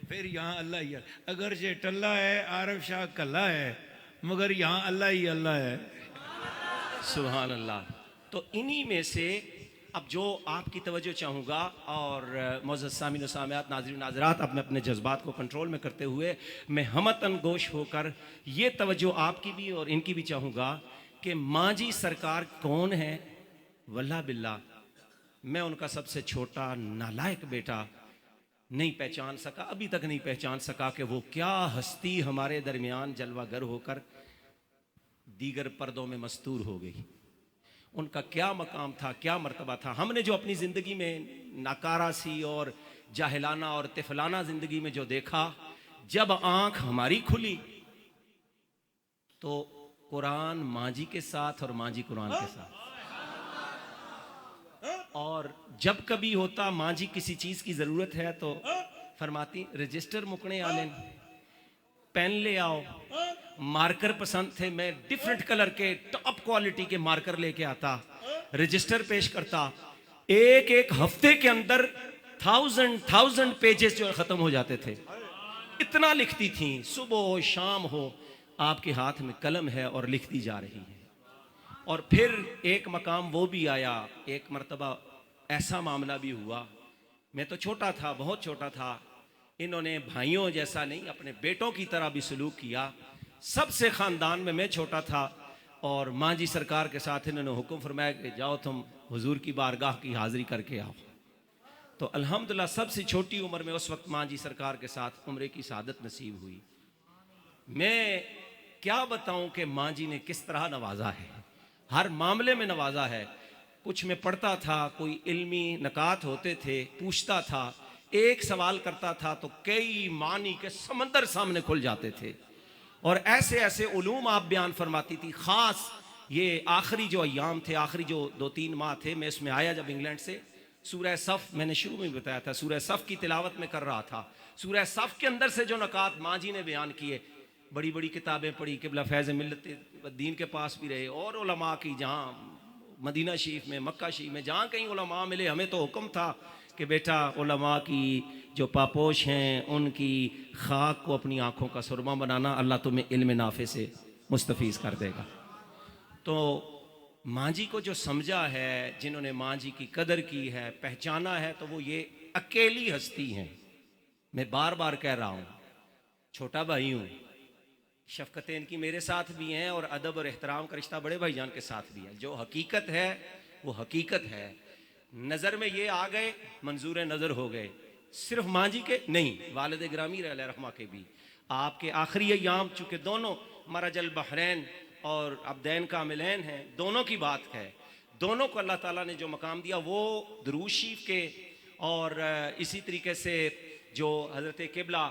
फिर यहाँ अल्लाह ही, अगर ये टल्ला है आरिफ शाह कल्ला है, मगर यहाँ अल्लाह ही अल्लाह है। सुभान अल्लाह। तो इन्हीं में से अब जो आपकी तवज्जो चाहूँगा, और मुअज़्ज़ज़ सामीन व सामियात, नाज़रीन नाज़रात, अपने अपने जज्बात को कंट्रोल में करते हुए मैं हमतन गोश होकर ये तवज्जो आपकी भी और इनकी भी चाहूँगा कि माँ जी सरकार कौन है। वल्लाह बिल्लाह मैं उनका सबसे छोटा नालायक बेटा नहीं पहचान सका, अभी तक नहीं पहचान सका कि वो क्या हस्ती हमारे दरमियान जलवागर होकर दीगर पर्दों में मस्तूर हो गई। उनका क्या मकाम था, क्या मर्तबा था। हमने जो अपनी ज़िंदगी में नाकारा सी और जाहिलाना और तिफलाना ज़िंदगी में जो देखा, जब आँख हमारी खुली तो कुरान माँ जी के साथ और माँ जी कुरान के साथ। और जब कभी होता माँ जी किसी चीज़ की ज़रूरत है तो फरमाती रजिस्टर मुकने आले, पेन ले आओ। मार्कर पसंद थे, मैं डिफरेंट कलर के टॉप क्वालिटी के मार्कर लेके आता, रजिस्टर पेश करता। एक एक हफ्ते के अंदर 1000 पेजेस जो ख़त्म हो जाते थे। इतना लिखती थी, सुबह हो शाम हो आपके हाथ में कलम है और लिखती जा रही है। और फिर एक मकाम वो भी आया, एक मर्तबा ऐसा मामला भी हुआ, मैं तो छोटा था, बहुत छोटा था, इन्होंने भाइयों जैसा नहीं अपने बेटों की तरह भी सलूक किया। सबसे ख़ानदान में मैं छोटा था, और माँ जी सरकार के साथ इन्होंने हुक्म फरमाया कि जाओ तुम हुजूर की बारगाह की हाज़िरी करके आओ। तो अल्हम्दुलिल्लाह सबसे छोटी उम्र में उस वक्त माँ जी सरकार के साथ उम्रे की शहादत नसीब हुई। मैं क्या बताऊं कि माँ जी ने किस तरह नवाजा है, हर मामले में नवाजा है। कुछ में पढ़ता था, कोई इल्मी नकात होते थे, पूछता था, एक सवाल करता था तो कई मानी के समंदर सामने खुल जाते थे। और ऐसे ऐसे उलूम आप बयान फरमाती थी। ख़ास ये आखिरी जो अयाम थे, आखिरी जो 2-3 माह थे, मैं इसमें आया जब इंग्लैंड से, सूरह सफ़ मैंने शुरू में बताया था, सूरह सफ़ की तिलावत में कर रहा था। सूरह सफ़ के अंदर से जो नकात माँ जी ने बयान किए, बड़ी बड़ी किताबें पढ़ी, किबला फैज़ मिल्लत दीन के पास भी रहे, और उलमा की जहाँ मदीना शरीफ में, मक्का शरीफ में जहाँ कहीं उलमा मिले, हमें तो हुक्म था कि बेटा उलमा की जो पापोश हैं उनकी खाक को अपनी आँखों का सुरमा बनाना, अल्लाह तुम्हें इल्म नाफे से मुस्तफ़ीज़ कर देगा। तो माँ जी को जो समझा है, जिन्होंने माँ जी की कदर की है, पहचाना है, तो वो ये अकेली हस्ती हैं। मैं बार बार कह रहा हूँ, छोटा भाई हूँ, शफ़क़तें इनकी मेरे साथ भी हैं और अदब और एहतराम का रिश्ता बड़े भाईजान के साथ भी है। जो हकीकत है वो हकीकत है। नज़र में ये आ गए, मंजूर नज़र हो गए, सिर्फ माँ जी के नहीं, वालिद गिरामी अलैहि रहमा के भी। आपके आखिरी अयाम चूँकि दोनों मरजल बहरैन और अब्दैन कामिलैन हैं, दोनों की बात है, दोनों को अल्लाह ताला ने जो मकाम दिया वो दुरूद शरीफ के, और इसी तरीके से जो हज़रत किबला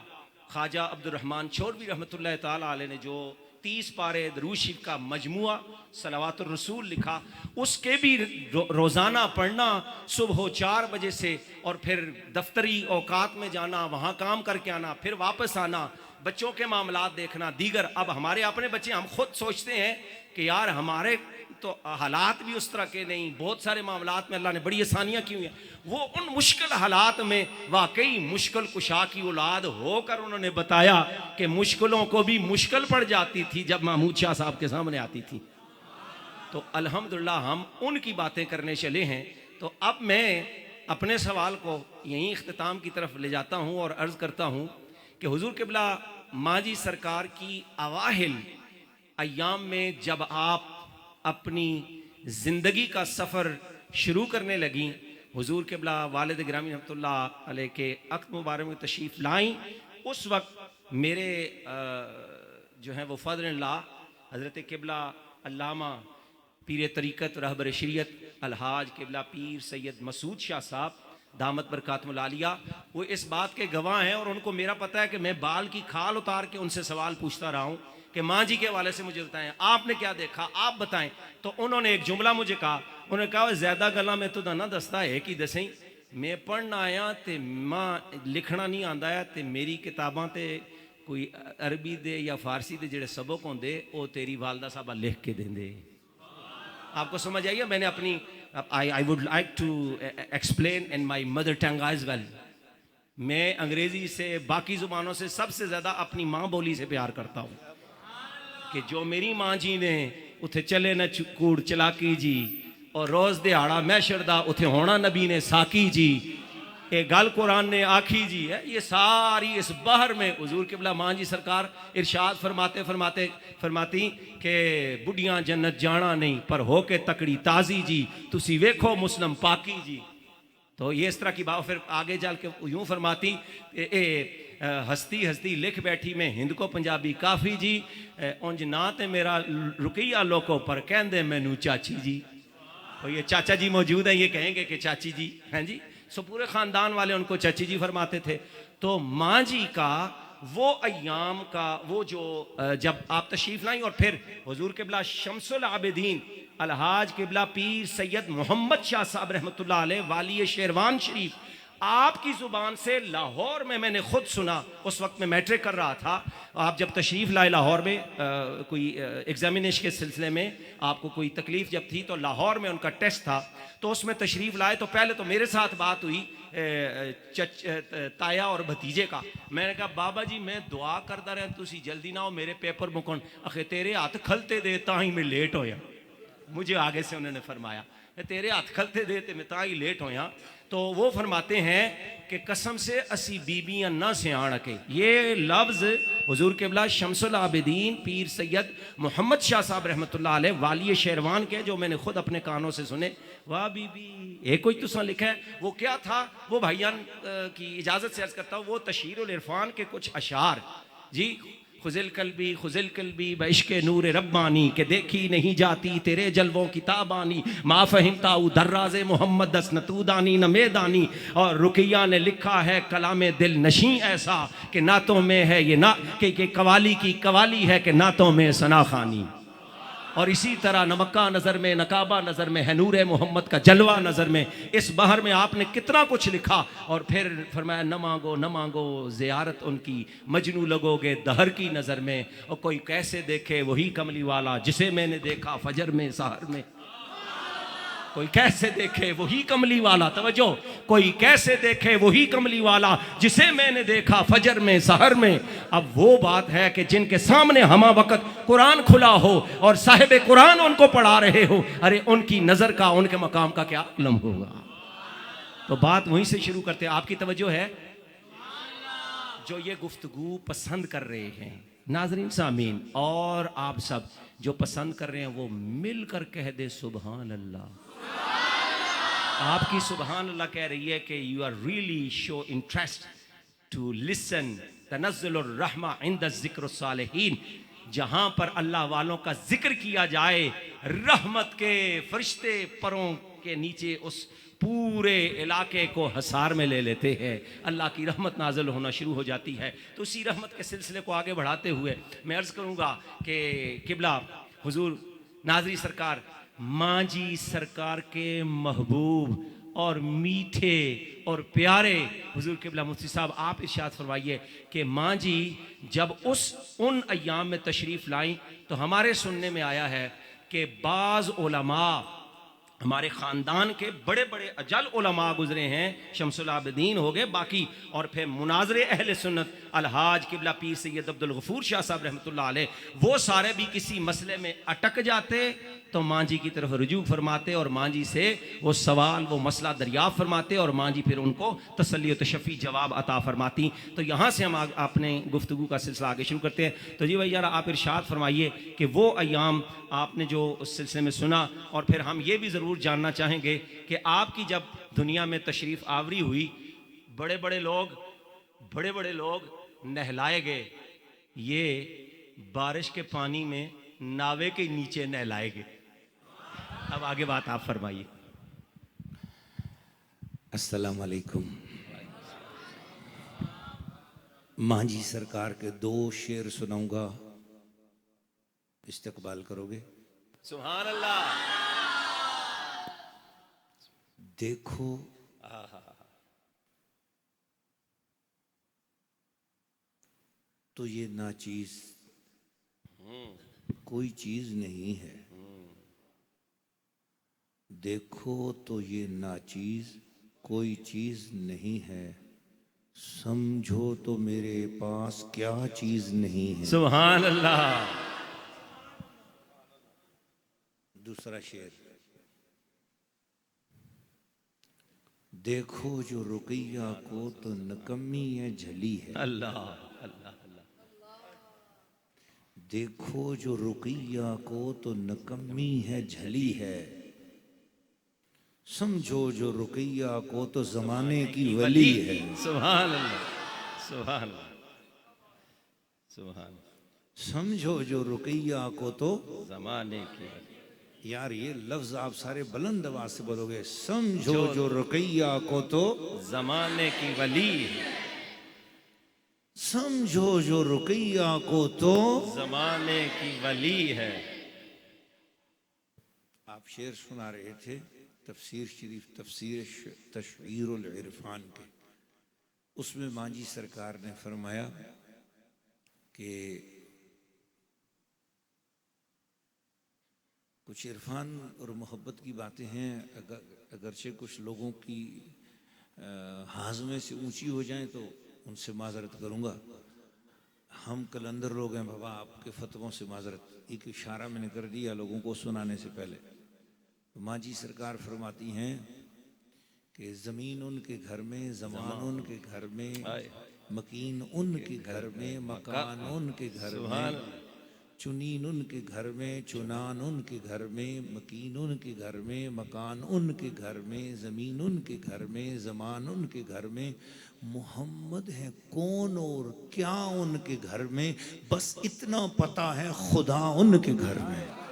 ख्वाजा अब्दुर्रहमान चौधरी रहमतुल्लाह ताला अलैह ने जो 30 पारे दुरूद शरीफ का मजमुआ सलावातुर रसूल लिखा, उसके भी रोज़ाना पढ़ना, सुबह 4 बजे से, और फिर दफ्तरी औकात में जाना, वहाँ काम करके आना, फिर वापस आना, बच्चों के मामलात देखना, दीगर। अब हमारे अपने बच्चे, हम खुद सोचते हैं कि यार हमारे तो हालात भी उस तरह के नहीं, बहुत सारे मामलात में अल्लाह ने बड़ी आसानियाँ की हुई हैं। वो उन मुश्किल हालात में वाकई मुश्किल कुशा की औलाद होकर उन्होंने बताया कि मुश्किलों को भी मुश्किल पड़ जाती थी जब महमूद शाह साहब के सामने आती थी। तो अल्हम्दुलिल्लाह हम उनकी बातें करने चले हैं। तो अब मैं अपने सवाल को यहीं इख्तिताम की तरफ ले जाता हूँ और अर्ज़ करता हूँ कि हुजूर किबला माँ जी सरकार की अवाहिल अयाम में जब आप अपनी ज़िंदगी का सफ़र शुरू करने लगी, हुजूर किबला वालिद गिरामी रहमतुल्लाह अलैह के अक़्द मुबारक में तशरीफ़ लाई, उस वक्त मेरे जो हैं वो फ़ज़ल-ए-अल्लाह हज़रत किबला अल्लामा पीर तरीक़त रहबर शरीयत अलहाज किबला पीर सैयद मसूद शाह साहब दामत बरकातुहुल आलिया, वो इस बात के गवाह हैं। और उनको मेरा पता है कि मैं बाल की खाल उतार के उनसे सवाल पूछता रहा हूँ कि माँ जी के हवाले से मुझे बताएं, आपने क्या देखा, आप बताएं। तो उन्होंने एक जुमला मुझे कहा, उन्होंने कहा ज़्यादा गल्लां मैं तो ना दसता है कि दसें, मैं पढ़ना आया तो माँ लिखना नहीं आंदा है, तो मेरी किताबां ते कोई अरबी दे या फारसी दे जेड़े सबक होंदे वो तेरी वालदा साहबा लिख के देंदे। आपको समझ आइए, मैंने अपनी I would like to explain in my mother tongue as well. मैं अंग्रेज़ी से, बाकी ज़ुबानों से सबसे ज़्यादा अपनी माँ बोली से प्यार करता हूँ। कि जो मेरी माँ जी ने उथे चले न कूड़ चलाकी जी, और रोज़ दिहाड़ा मैशर दा उथे होना नबी ने साकी जी, ये गल कुरान ने आखी जी है। ये सारी इस बहर में हुजूर किबला माँ जी सरकार इरशाद फरमाती कि बुढ़ियाँ जन्नत जाना नहीं पर हो के तकड़ी ताजी जी, तुसी वेखो मुस्लिम पाकी जी। तो ये इस तरह की बात फिर आगे चल के यूँ फरमाती, हस्ती हस्ती लिख बैठी मैं हिंद को पंजाबी काफ़ी जी, उंज ना ते मेरा रुकैया लोगों पर कहंदे मैनू चाची जी। तो ये चाचा जी मौजूद हैं, ये कहेंगे कि चाची जी हैं जी। सो पूरे ख़ानदान वाले उनको चाची जी फरमाते थे। तो माँ जी का वो अयाम का वो जो जब आप तशरीफ़ लाई, और फिर हुजूर किबला शम्सुल आबिदीन अलहाज किबला पीर सैयद मोहम्मद शाह साहब रहमतुल्लाह अलैह वाली शेरवान शरीफ, आपकी ज़ुबान से लाहौर में मैंने ख़ुद सुना। उस वक्त मैं मैट्रिक कर रहा था, आप जब तशरीफ़ लाए लाहौर में, कोई एग्ज़ामिनेशन के सिलसिले में आपको कोई तकलीफ़ जब थी तो लाहौर में उनका टेस्ट था, तो उसमें तशरीफ़ लाए। तो पहले तो मेरे साथ बात हुई ताया और भतीजे का। मैंने कहा बाबा जी मैं दुआ करता रहा, तुसी जल्दी ना हो मेरे पेपर मुकन, आखे तेरे हाथ खलते दे ता ही मैं लेट होया। मुझे आगे से उन्होंने फरमाया तेरे हाथ खलते दे ते मैं ता ही लेट होया। तो वो फरमाते हैं कि कसम से असी बीबियां ना सियाण के, ये लफ्ज़ हुजूर क़िबला शमसुल आबिदीन पीर सैयद मोहम्मद शाह साहब रहमतुल्लाह अलैह वाली शेरवान के, जो मैंने खुद अपने कानों से सुने। वाह बीबी एक कोई तुसा लिखा है, वो क्या था, वो भाईजान की इजाज़त से अर्ज़ करता हूँ, वो तशहीरुल इरफान के कुछ अशार जी। खुजिल कल्बी बइश्के नूर रब्बानी के देखी नहीं जाती तेरे जलवों की ताबानी, मा फहिमता दर्राज़े मोहम्मद दसनतूदानी न मैदानी। और रुकिया ने लिखा है कलामे दिल नशी ऐसा कि नातों में है ये ना कि कवाली की कवाली है कि नातों में सना खानी। और इसी तरह नमक्का नज़र में, नकाबा नज़र में है, नूर मोहम्मद का जलवा नज़र में। इस बहर में आपने कितना कुछ लिखा। और फिर फरमाया न मांगो ज़ियारत उनकी, मजनू लगोगे दहर की नज़र में। और कोई कैसे देखे वही कमली वाला जिसे मैंने देखा फजर में सहर में। कोई कैसे देखे वही कमली वाला, तवज्जो, कोई कैसे देखे वही कमली वाला जिसे मैंने देखा फजर में सहर में। अब वो बात है कि जिनके सामने हमा वक्त कुरान खुला हो और साहिब कुरान उनको पढ़ा रहे हो, अरे उनकी नज़र का, उनके मकाम का क्या इल्म होगा। तो बात वहीं से शुरू करते हैं। आपकी तवज्जो है जो ये गुफ्तगू पसंद कर रहे हैं नाजरीन सामीन, और आप सब जो पसंद कर रहे हैं वो मिलकर कह दे सुभान अल्लाह। आपकी सुभान अल्लाह कह रही है कि you are really show interest to listen तनज़्ज़ुलुर रहमा इंद ज़िक्र सालिहीन, जहां पर अल्लाह वालों का जिक्र किया जाए, रहमत के फरिश्ते परों के नीचे उस पूरे इलाके को हसार में ले लेते हैं, अल्लाह की रहमत नाज़िल होना शुरू हो जाती है। तो उसी रहमत के सिलसिले को आगे बढ़ाते हुए मैं अर्ज़ करूँगा कि क़िबला हुजूर नाज़री सरकार, मांझी सरकार के महबूब और मीठे और प्यारे हुजूर क़िबला मुफ्ती साहब, आप इरशाद फरमाइए कि मांझी जब उन अय्याम में तशरीफ़ लाई तो हमारे सुनने में आया है कि बाज़ उलमा, हमारे ख़ानदान के बड़े बड़े अजल उलमा गुजरे हैं, शमसुल आबिदीन हो गए बाकी, और फिर मुनाज़रे अहले सुन्नत अलहाज क़िबला पीर सैयद अब्दुल गफूर शाह साहब रहमतुल्लाह अलैह, वो सारे भी किसी मसले में अटक जाते तो मांझी की तरफ रुजू फरमाते और मांझी से वो सवाल, वो मसला दरियाफ़ फरमाते और मांझी फिर उनको तसल्ली व तशफ़ी जवाब अता फरमाती। तो यहाँ से हम अपने गुफ्तगू का सिलसिला आगे शुरू करते हैं। तो जी भैया आप इरशाद फरमाइए कि वो अय्याम आपने जो उस सिलसिले में सुना, और फिर हम ये भी ज़रूर जानना चाहेंगे कि आपकी जब दुनिया में तशरीफ़ आवरी हुई, बड़े बड़े लोग नहलाए गए, ये बारिश के पानी में नावे के नीचे नहलाए गए। अब आगे बात आप फरमाइए। अस्सलाम वालेकुम। मांझी सरकार के 2 शेर सुनाऊंगा, इस्तकबाल करोगे? सुभान अल्लाह। देखो तो ये नाचीज कोई चीज नहीं है, देखो तो ये नाचीज कोई चीज नहीं है, समझो तो मेरे पास क्या चीज नहीं है। सुभान अल्लाह। दूसरा शेर, देखो जो रुकैया को तो नकम्मी है झली है। अल्लाह अल्लाह अल्लाह। देखो जो रुकैया को तो नकम्मी है झली है, समझो जो रुकैया को तो जमाने की वली है। सुभान अल्लाह सुभान अल्लाह सुभान। समझो जो रुकैया को तो जमाने की, यार ये लफ्ज आप सारे बुलंद आवाज से बोलोगे, समझो जो रुकैया को तो जमाने की वली है। समझो जो रुकैया को तो जमाने की वली है। आप शेर सुना रहे थे तफसीर शरीफ, तफसीर तशहीरुल इरफान के, उसमें मांझी सरकार ने फरमाया कि कुछ इरफान और मोहब्बत की बातें हैं, अगरचे कुछ लोगों की हाजमे से ऊंची हो जाएं तो उनसे माजरत करूँगा। हम कलंदर लोग हैं बाबा, आपके फतवों से माजरत। एक इशारा मैंने कर दिया लोगों को सुनाने से पहले। तो मांझी सरकार फरमाती हैं कि ज़मीन उनके घर में, ज़मान उनके घर में, हाय मकीन उनके घर में, मकान उनके घर में, चुनीन उनके घर में, चुनान उनके घर में, मकीन उनके घर में, मकान उनके घर में, ज़मीन उनके घर में, ज़मान उनके घर में, मोहम्मद है कौन और क्या उनके घर में, बस इतना पता है खुदा उनके घर में।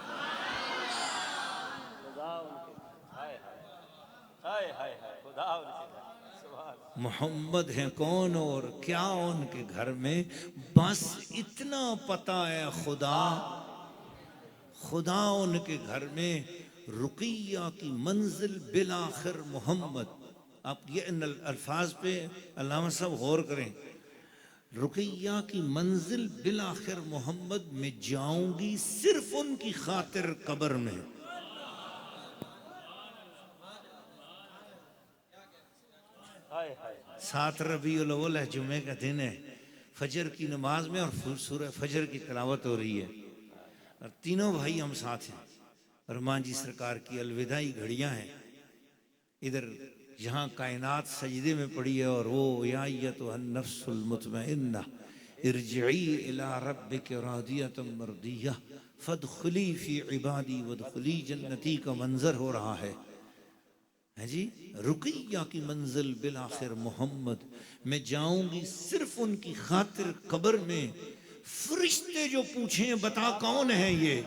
मोहम्मद है कौन और क्या उनके घर में, बस इतना पता है खुदा, खुदा उनके घर में। रुकिया की मंजिल बिलाखिर मोहम्मद। आप ये इन अल्फाज पे अल्लामा साहब गौर करें। रुकिया की मंजिल बिलाखिर मोहम्मद में जाऊंगी सिर्फ उनकी खातिर कब्र में। सात रबीउल अव्वल है, जुमे का दिन है, फजर की नमाज में और सूरह फजर की तिलावत हो रही है और तीनों भाई हम साथ हैं। रहमान जी सरकार की अलविदाई घड़ियां हैं। इधर यहाँ कायनात सजदे में पड़ी है और वो या अय्युहन-नफ्सुल मुतमइन्ना इरजिई इला रब्बिक रादियतम मर्दिया फदखुली फी इबादी वदखुली जन्नती का मंजर हो रहा है जी। रुकिया की मंजिल बिलाखिर मोहम्मद, मैं जाऊंगी सिर्फ उनकी खातिर कब्र में। फरिश्ते जो पूछें बता कौन है ये,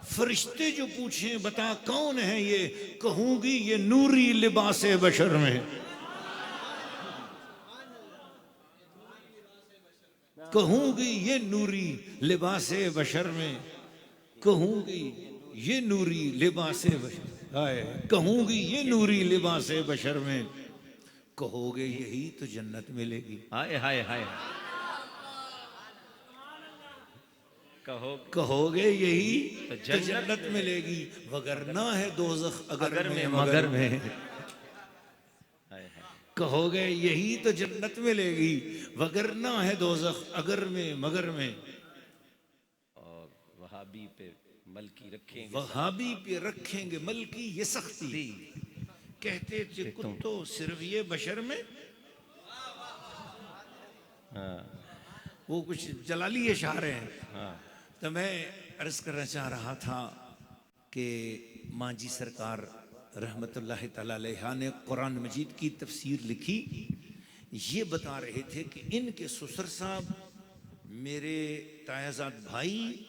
फरिश्ते जो पूछें बता कौन है ये, कहूंगी ये नूरी लिबासे बशर में, कहूंगी ये नूरी लिबासे बशर में, कहूंगी ये नूरी लिबासे बशर, कहूंगी ये नूरी लिबासे बशर में। कहोगे यही तो जन्नत मिलेगी। हाय हाय हाय कहोगे यही तो जन्नत मिलेगी, वगरना है दोज़ख अगर में मगर में। कहोगे यही तो जन्नत मिलेगी, वगरना है दोज़ख अगर में मगर में। और वहाबी पे मलकी रखेंगे, वहाबी पे रखेंगे मलकी ये सख्ती। कहते थे कुत्तो सिर्फ ये बशर में। वो कुछ जलाली इशारे हैं। तो मैं अर्ज करना चाह रहा था कि मांझी सरकार रहमतुल्लाह तआला अलैहा ने कुरान मजीद की तफसीर लिखी। ये बता रहे थे कि इनके ससुर साहब मेरे तायाजाद भाई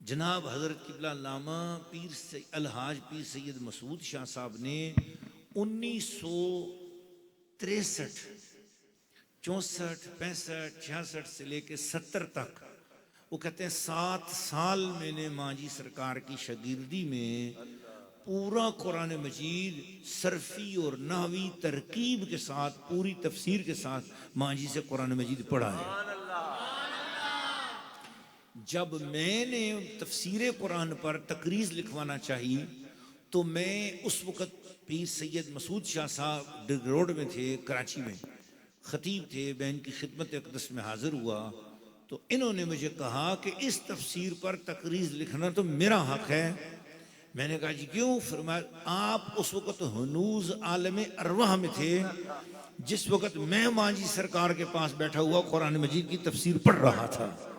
जनाब हजरत किबला लामा पीर से अलहाज पीर सैयद मसूद शाह साहब ने 1963, 64, 65, 66 से लेके 70 तक, वो कहते हैं 7 साल मैंने मांझी सरकार की शागिर्दी में पूरा कुरान मजीद सरफी और नावी तरकीब के साथ, पूरी तफसीर के साथ मांझी से कुरान मजीद पढ़ा है। जब मैंने तफसीर कुरान पर तकरीज लिखवाना चाहिए तो मैं उस वक़्त पीर सैयद मसूद शाह साहब डिग रोड में थे, कराची में ख़तीब थे। मैं इनकी खिदमत अक़दस में हाज़िर हुआ तो इन्होंने मुझे कहा कि इस तफसीर पर तकरीज लिखना तो मेरा हक़ है। मैंने कहा जी क्यों? फरमाया आप उस वक़्त हनूज़ आलम अरवाह में थे जिस वक़्त मैं मांझी सरकार के पास बैठा हुआ कुरान मजीद की तफसीर पढ़ रहा था।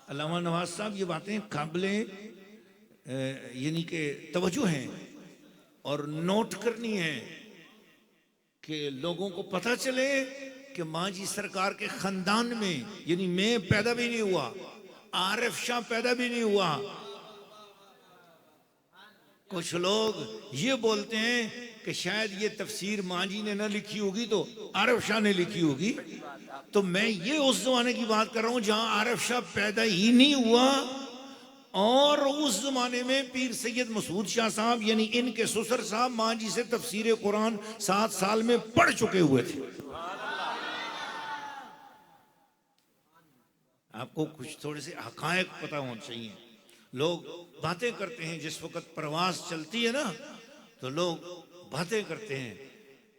अल्लामा नवाज साहब ये बातें काबिले यानी कि तवज्जो हैं और नोट करनी है कि लोगों को पता चले कि मांझी सरकार के ख़ानदान में, यानी मैं पैदा भी नहीं हुआ, आरिफ शाह पैदा भी नहीं हुआ। कुछ लोग ये बोलते हैं कि शायद ये तफसीर मांझी ने ना लिखी होगी तो आरिफ शाह ने लिखी होगी। तो मैं ये उस जमाने की बात कर रहा हूं जहां आरिफ शाह पैदा ही नहीं हुआ और उस जमाने में पीर सैयद मसूद शाह साहब यानी इनके ससुर साहब मांझी से तफसीर कुरान 7 साल में पढ़ चुके हुए थे। आपको कुछ थोड़े से हकायक पता होना चाहिए। लोग बातें करते हैं, जिस वक्त प्रवास चलती है ना तो लोग बातें करते हैं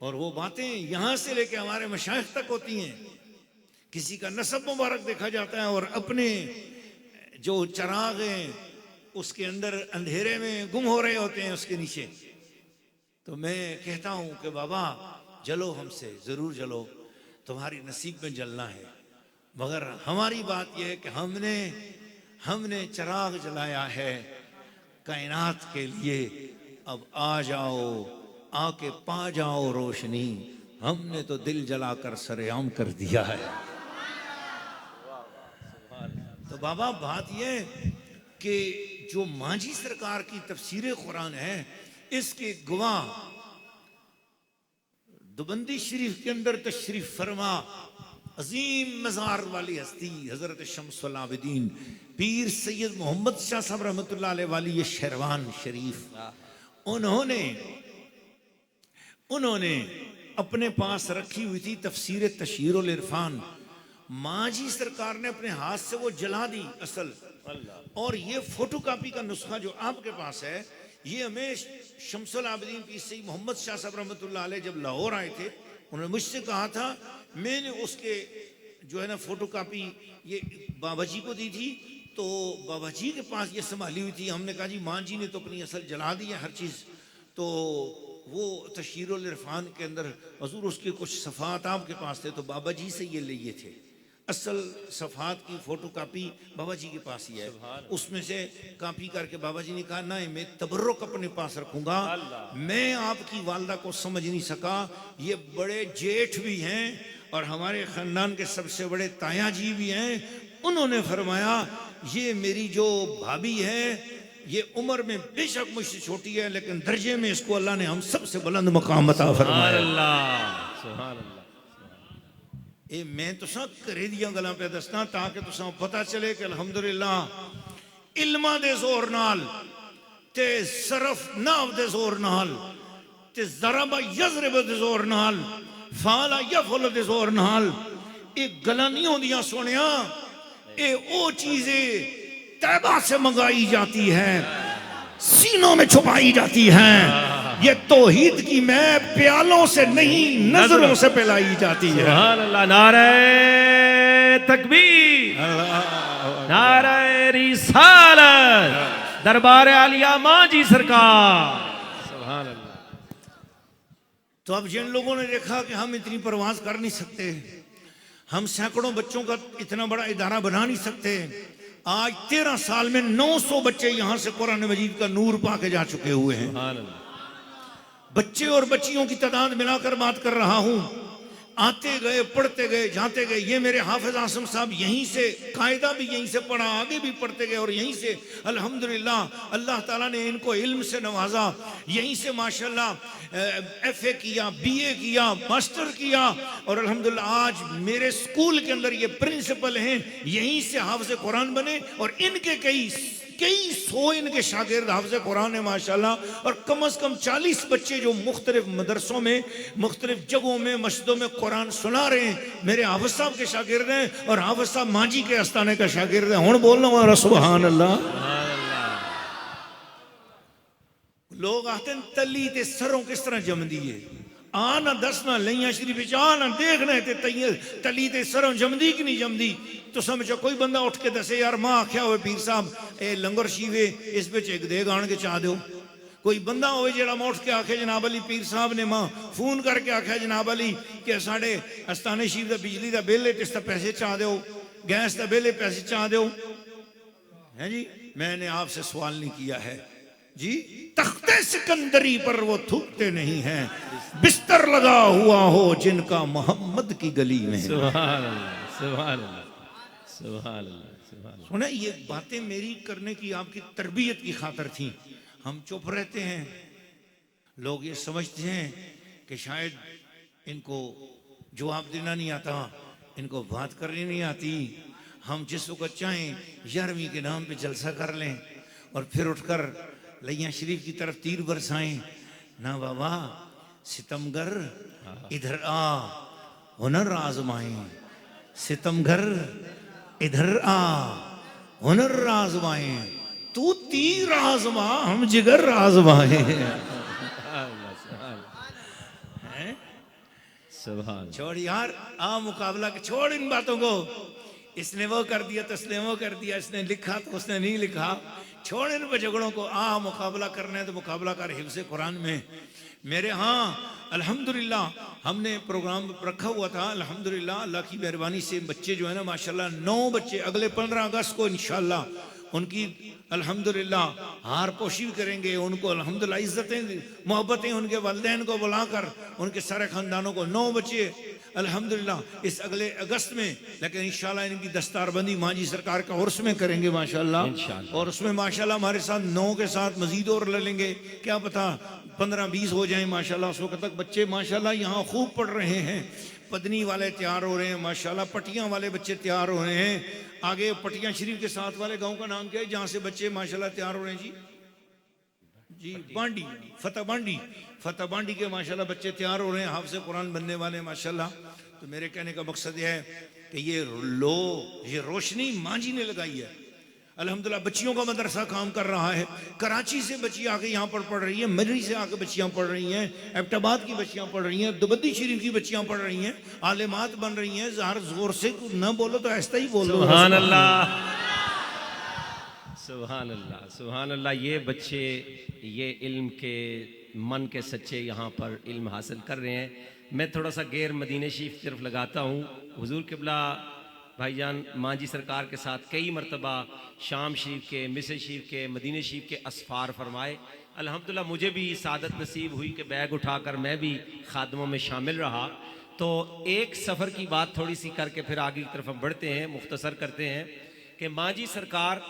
और वो बातें यहां से लेके हमारे मशाइख तक होती हैं। किसी का नसब मुबारक देखा जाता है और अपने जो चिराग हैं उसके अंदर अंधेरे में गुम हो रहे होते हैं उसके नीचे। तो मैं कहता हूं कि बाबा जलो हमसे, जरूर जलो, तुम्हारी नसीब में जलना है, मगर हमारी बात यह है कि हमने चिराग जलाया है कायनात के लिए, अब आ जाओ, आके पा जाओ रोशनी, हमने तो दिल जलाकर सरेआम कर दिया है। तो बाबा बात यह कि जो मांझी सरकार की तफसीर कुरान है, इसके गवाह दुबंदी शरीफ के अंदर तशरीफ फरमा अजीम मज़ार वाली हस्ती हजरत शम्सुल आबिदीन पीर सैयद मोहम्मद शाह साहब रहमतुल्लाह अलैह वाली ये शेरवान शरीफ, उन्होंने अपने पास रखी हुई थी तफसीर तशहीरुल इरफान। मांझी सरकार ने अपने हाथ से वो जला दी असल, और ये फोटो कापी का नुस्खा जो आपके पास है, ये हमें शम्सुल आबिदीन पीर सैयद मोहम्मद शाह साहब रहमतुल्लाह अलैह जब लाहौर आए थे, उन्होंने मुझसे कहा था, मैंने उसके जो है ना फोटो कापी ये बाबा जी को दी थी, तो बाबा जी के पास ये संभाली हुई थी। हमने कहा जी मां जी ने तो अपनी असल जला दी है हर चीज़, तो वो तशहीरुल इरफान के अंदर हजूर उसके कुछ सफ़ात आपके पास थे, तो बाबा जी से ये लिए थे। असल सफ़ात की फ़ोटो कापी बाबा जी के पास ही है, उसमें से कापी करके बाबा जी ने कहा ना मैं तबर्रुक अपने पास रखूँगा। मैं आपकी वालदा को समझ नहीं सका, ये बड़े जेठ भी हैं और हमारे ख़ानदान के सबसे बड़े ताया जी भी हैं। उन्होंने फरमाया ये मेरी जो भाभी है, ये उम्र में बेशक मुझसे छोटी है, लेकिन दर्जे में इसको अल्लाह ने हम सबसे बुलंद मकाम अता फरमाया। ए मैं तुसा करे दियां गल्लां पे दसना ताकि तुसा पता चले कि अल्हम्दुलिल्लाह इल्मा दे जोर नाल ते सरफ नाव दे जोर नाल ते ज़रबा यज़रिब दे जोर नाल फाला यफल दे जोर नाल ये गल्लां नहीं होंदियां सोनिया, ये वो चीजें तैबा से मंगाई जाती है, सीनों में छुपाई जाती हैं। ये तौहीद की मैं प्यालों से नहीं नजरों से पिलाई जाती है। सुभान अल्लाह, नारे तकबीर, नारे रिसालत, दरबार आलिया मांझी सरकार। सुभान अल्लाह। तो अब जिन लोगों ने देखा कि हम इतनी परवाज कर नहीं सकते, हम सैकड़ों बच्चों का इतना बड़ा इदारा बना नहीं सकते, आज 13 साल में 900 बच्चे यहाँ से कुरान मजीद का नूर पाके जा चुके हुए हैं। बच्चे और बच्चियों की तादाद मिलाकर बात कर रहा हूँ, आते गए, पढ़ते गए, जाते गए। ये मेरे हाफिज आसम साहब यहीं से कायदा भी यहीं से पढ़ा, आगे भी पढ़ते गए और यहीं से अल्हम्दुलिल्लाह अल्लाह ताला ने इनको इल्म से नवाजा। यहीं से माशाल्लाह FA किया, BA किया, मास्टर किया और अल्हम्दुलिल्लाह आज मेरे स्कूल के अंदर ये प्रिंसिपल हैं। यहीं से हाफिज कुरान बने और इनके कई सौ इनके शागिर्द हाफिज़ कुरान है माशाल्लाह। और कम से कम 40 बच्चे जो मुख्तलिफ मदरसों में, मुख्तलिफ जगहों में, मस्जिदों में कुरान सुना रहे हैं, मेरे हाफिज़ साहब के शागिर्द हैं और हाफिज़ साहब मांझी के आस्थाने का शागिर्द है। हुण बोलना वाला सुभान अल्लाह। लोग आते हैं तली ते सरों किस तरह जमदी है, आ ना दसना लिया शरीफ आ ना देखना ते तली ते सरों जमदी कि नहीं जमदी। तो समझो कोई बंदा उठ के दसे यार मां आख्या हो पीर साहब ए लंगर शीवे इस बिच एक देग आन के चाह दो। कोई बंदा हो जेड़ा उठ के आखे जनाब अली पीर साहब ने मां फोन करके आख्या जनाब अली कि साढ़े अस्ताने शरीफ का बिजली का बिल है, इसका पैसे चाह दो, गैस का बिल है, पैसे चाह दो। है जी, मैंने आपसे सवाल नहीं किया है जी, तख्ते सिकंदरी पर वो थूकते नहीं हैं, बिस्तर लगा हुआ हो जिनका मोहम्मद की गली में। सुभान अल्लाह, सुभान अल्लाह, सुभान अल्लाह, सुभान अल्लाह। सुना, ये बातें मेरी करने की आपकी तरबियत की खातर थी। हम चुप रहते हैं, लोग ये समझते हैं कि शायद इनको जवाब देना नहीं आता, इनको बात करनी नहीं आती। हम जिस वक्त चाहें 11वीं के नाम पे जलसा कर लें और फिर उठकर लैया शरीफ की तरफ तीर बरसाएं। ना बाबा, सितमगर इधर आ, हुनर आजमाएं, सितमगर इधर आ, हुनर आजमाएं, तू तीर आजमा हम जिगर आजमाएं। छोड़ यार, आ मुकाबला के छोड़ इन बातों को। इसने वो कर दिया तो इसने वो कर दिया, इसने लिखा तो उसने नहीं लिखा। छोड़ इन झगड़ों को, मुकाबला करना है तो मुकाबला कर हिफ्ज़ कुरान में। मेरे यहाँ अल्हम्दुलिल्लाह हमने प्रोग्राम रखा हुआ था, अल्हम्दुलिल्लाह अल्लाह की मेहरबानी से बच्चे जो है ना माशाल्लाह 9 बच्चे अगले 15 अगस्त को इंशाल्लाह उनकी अल्हम्दुलिल्लाह हार पोशी भी करेंगे, उनको अल्हम्दुलिल्लाह इज्जतें मोहब्बतें उनके वालिदैन को बुलाकर उनके सारे ख़ानदानों को 9 बच्चे अल्हम्दुलिल्लाह इस अगले अगस्त में, लेकिन इंशाल्लाह इनकी दस्तारबंदी मांझी सरकार का उर्स में करेंगे माशाल्लाह। और उसमें माशाल्लाह हमारे साथ 9 के साथ मजीद और ले लेंगे, क्या पता 15-20 हो जाए माशाल्लाह। उस वक्त तक बच्चे माशाल्लाह यहाँ खूब पढ़ रहे हैं, पदनी वाले तैयार हो रहे हैं माशाल्लाह, पटियां वाले बच्चे तैयार हो रहे हैं। आगे पटियां शरीफ के साथ वाले गांव का नाम क्या है जहाँ से बच्चे माशाल्लाह तैयार हो रहे हैं? जी बांडी, फतेह बांडी के माशाल्लाह बच्चे तैयार हो रहे हैं, हाफ़िज़ कुरान बनने वाले माशाल्लाह। तो मेरे कहने का मकसद यह है कि ये रोशनी मांझी ने लगाई है। अल्हम्दुलिल्लाह बच्चियों का मदरसा काम कर रहा है, कराची से बच्ची आके यहाँ पर पढ़ रही है, मरी से आके बच्चियाँ पढ़ रही हैं, एबटाबाद की बच्चियाँ पढ़ रही हैं, दुबद्दी शरीफ की बच्चियाँ पढ़ रही हैं, आलिमात बन रही हैं। ज़हर जोर से न बोलो तो ऐसा ही बोलो। सुभान अल्लाह, सुभान अल्लाह, सुभान अल्लाह। ये बच्चे ये इल्म के मन के सच्चे यहाँ पर इल्म हासिल कर रहे हैं। मैं थोड़ा सा गैर मदीने शरीफ की तरफ लगाता हूँ। हुजूर क़िबला भाईजान मांझी सरकार के साथ कई मरतबा शाम शरीफ के, मिस्र शरीफ के, मदीने शरीफ के असफ़ार फरमाए। अल्हम्दुलिल्लाह मुझे भी सादत नसीब हुई कि बैग उठाकर मैं भी खादमों में शामिल रहा। तो एक सफ़र की बात थोड़ी सी करके फिर आगे की तरफ हम बढ़ते हैं, मुख्तसर करते हैं कि मांझी सरकार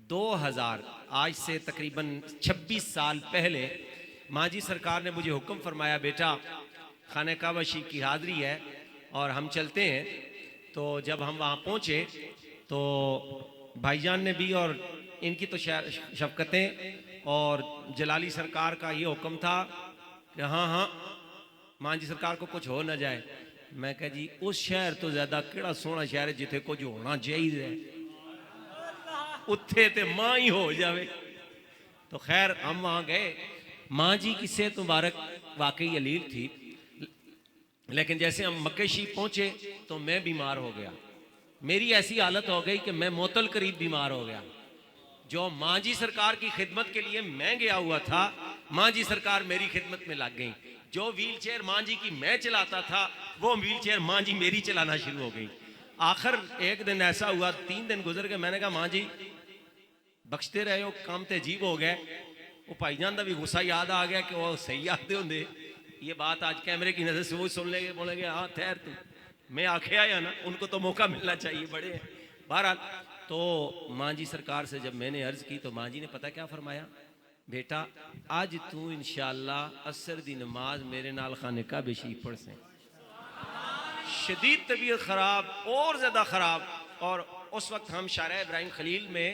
2000 आज से तकरीबन 26 साल पहले मांझी सरकार ने मुझे हुक्म फरमाया, बेटा खाने काबा शरीफ की हाज़री है और हम चलते हैं। तो जब हम वहाँ पहुँचे तो भाईजान ने भी और इनकी तो शफ़क़तें और जलाली सरकार का ये हुक्म था कि हाँ मांझी सरकार को कुछ हो ना जाए। मैं कहा जी उस शहर तो ज़्यादा केड़ा सोहना शहर है जिथे कुछ होना चाहिए, उत्थे ते माँ ही हो जावे। तो खैर हम वहाँ गए। माँ जी की सेहत मुबारक वाकई अलील थी, लेकिन जैसे हम मक्के शरीफ पहुँचे तो मैं बीमार हो गया। मेरी ऐसी हालत हो गई कि मैं मौतल करीब बीमार हो गया। जो माँ जी सरकार की खिदमत के लिए मैं गया हुआ था, माँ जी सरकार मेरी खिदमत में लग गई। जो व्हील चेयर माँ जी की मैं चलाता था, वो व्हील चेयर माँ जी मेरी चलाना शुरू हो गई। आखिर एक दिन ऐसा हुआ, 3 दिन गुजर गए, मैंने कहा माँ जी बख्शते रहे हो, काम तो अजीब हो गया। वो भाईजान का भी गुस्सा याद आ गया कि वो सही आते होंगे। ये बात आज कैमरे की नज़र से वो सुन लेंगे, बोलेंगे हाँ ठहर तू, मैं आखिया या ना, उनको तो मौका मिलना चाहिए, बड़े हैं। बहरहाल तो माँ जी सरकार से जब मैंने अर्ज़ की तो माँ जी ने पता क्या फरमाया, बेटा आज तू इंशाअल्लाह असर दी नमाज मेरे नाल खाने का बेशीफ पढ़ से। शदीद तबीयत ख़राब और ज़्यादा ख़राब। और उस वक्त हम शारा इब्राहिम खलील में,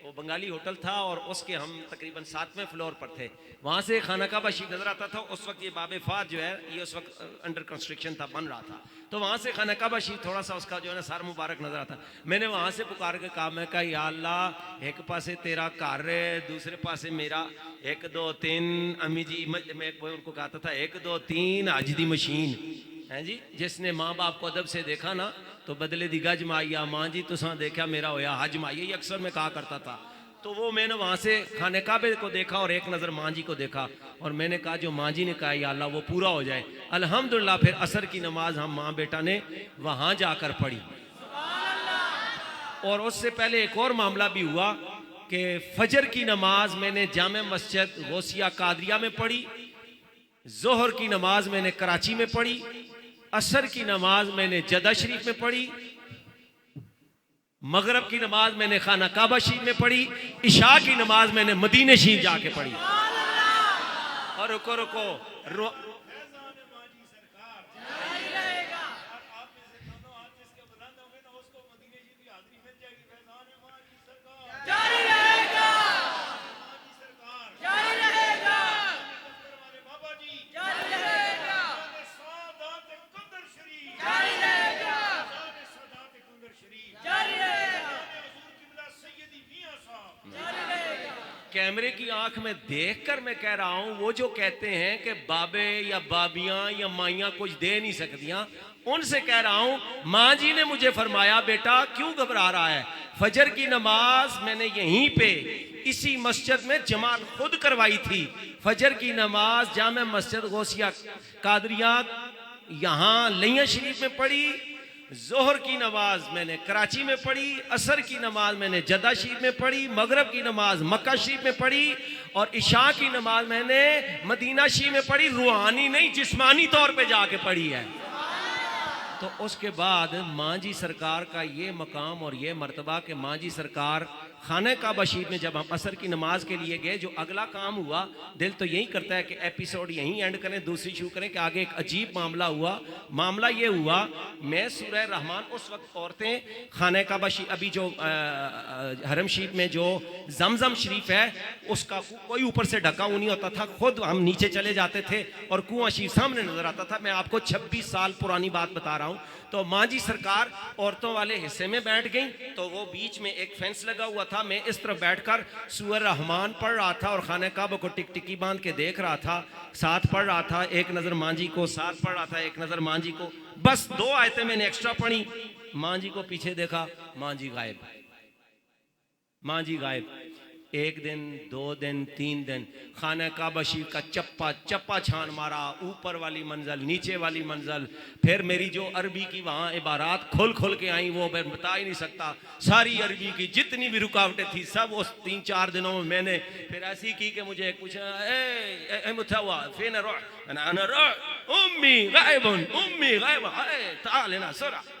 वो बंगाली होटल था और उसके हम तकरीबन 7वें फ्लोर पर थे। वहाँ से खाना काबा शरीफ नज़र आता था। उस वक्त ये बाब फात जो है ये उस वक्त अंडर कंस्ट्रक्शन था, बन रहा था। तो वहाँ से खाना काबा शरीफ थोड़ा सा उसका जो है ना सर मुबारक नज़र आता। मैंने वहाँ से पुकार के कहा, मैं कहा या अल्लाह एक पासे तेरा घर है, दूसरे पासे मेरा 1 2 3 अम्मी जी, मैं उनको कहता था 1 2 3 हज दी मशीन है जी। जिसने माँ बाप को अदब से देखा ना तो बदले दी गज माइया, माँ जी तुसा देखा मेरा होया हज माइया, ये अक्सर मैं कहा करता था। तो वो मैंने वहाँ से खाने काबे को देखा और एक नज़र माँ जी को देखा और मैंने कहा जो माँ जी ने कहा या अल्लाह वो पूरा हो जाए। अल्हम्दुलिल्लाह फिर असर की नमाज हम माँ बेटा ने वहाँ जाकर पढ़ी। और उससे पहले एक और मामला भी हुआ कि फजर की नमाज मैंने जामे मस्जिद गौसिया कादरिया में पढ़ी, जोहर की नमाज मैंने कराची में पढ़ी, असर की नमाज मैंने जदा शरीफ में पढ़ी, मगरब की नमाज मैंने खाना काबा शरीफ में पढ़ी, इशा की नमाज मैंने मदीने शरीफ जाके पढ़ी। और रुको कैमरे की आंख में देखकर मैं कह रहा हूं, वो जो कहते हैं कि बाबे या बाबियां या माइयां कुछ दे नहीं सकतियां, उनसे कह रहा हूं, माँ जी ने मुझे फरमाया बेटा क्यों घबरा रहा है, फजर की नमाज मैंने यहीं पे इसी मस्जिद में जमात खुद करवाई थी। फजर की नमाज जामे मस्जिद गौसिया कादरिया यहाँ लिया शरीफ में पढ़ी, जोहर की नमाज मैंने कराची में पढ़ी, असर की नमाज मैंने जद्दा शरीफ में पढ़ी, मगरब की नमाज मक्का शरीफ में पढ़ी और इशा की नमाज मैंने मदीना शरीफ में पढ़ी। रूहानी नहीं, जिस्मानी तौर पे जाके पढ़ी है। तो उसके बाद माँ जी सरकार का ये मकाम और ये मर्तबा कि माँ जी सरकार खाने काबा शरीफ में जब हम असर की नमाज के लिए गए, जो अगला काम हुआ, दिल तो यही करता है कि एपिसोड यहीं एंड करें, दूसरी शुरू करें, कि आगे एक अजीब मामला हुआ। मामला ये हुआ, मैं सूरह रहमान, उस वक्त औरतें खाने काबा शरीफ, अभी जो हरम शरीफ में जो जमजम शरीफ है उसका कोई ऊपर से ढका हुआ नहीं होता था, खुद हम नीचे चले जाते थे और कुआं शरीफ सामने नजर आता था। मैं आपको 26 साल पुरानी बात बता रहा हूँ। तो माँ जी सरकार औरतों वाले हिस्से में बैठ गई, तो वो बीच में एक फेंस लगा हुआ था, मैं इस तरफ बैठकर सूरह रहमान पढ़ रहा था और खाने काबा को टिकटिकी बांध के देख रहा था, साथ पढ़ रहा था, एक नज़र माँ जी को, साथ पढ़ रहा था, एक नज़र माँ जी को, बस 2 आयतें मैंने एक्स्ट्रा पढ़ी। माँ जी को पीछे देखा, माँ जी गायब, माँ जी गायब। 1 दिन, 2 दिन, 3 दिन खाना काबा शरीफ का चप्पा चप्पा छान मारा, ऊपर वाली मंजिल, नीचे वाली मंजिल, फिर मेरी जो अरबी की वहाँ इबारात खुल खुल के आई, वो मैं बता ही नहीं सकता। सारी अरबी की जितनी भी रुकावटें थी सब उस 3-4 दिनों में मैंने फिर ऐसी की कि मुझे पूछा,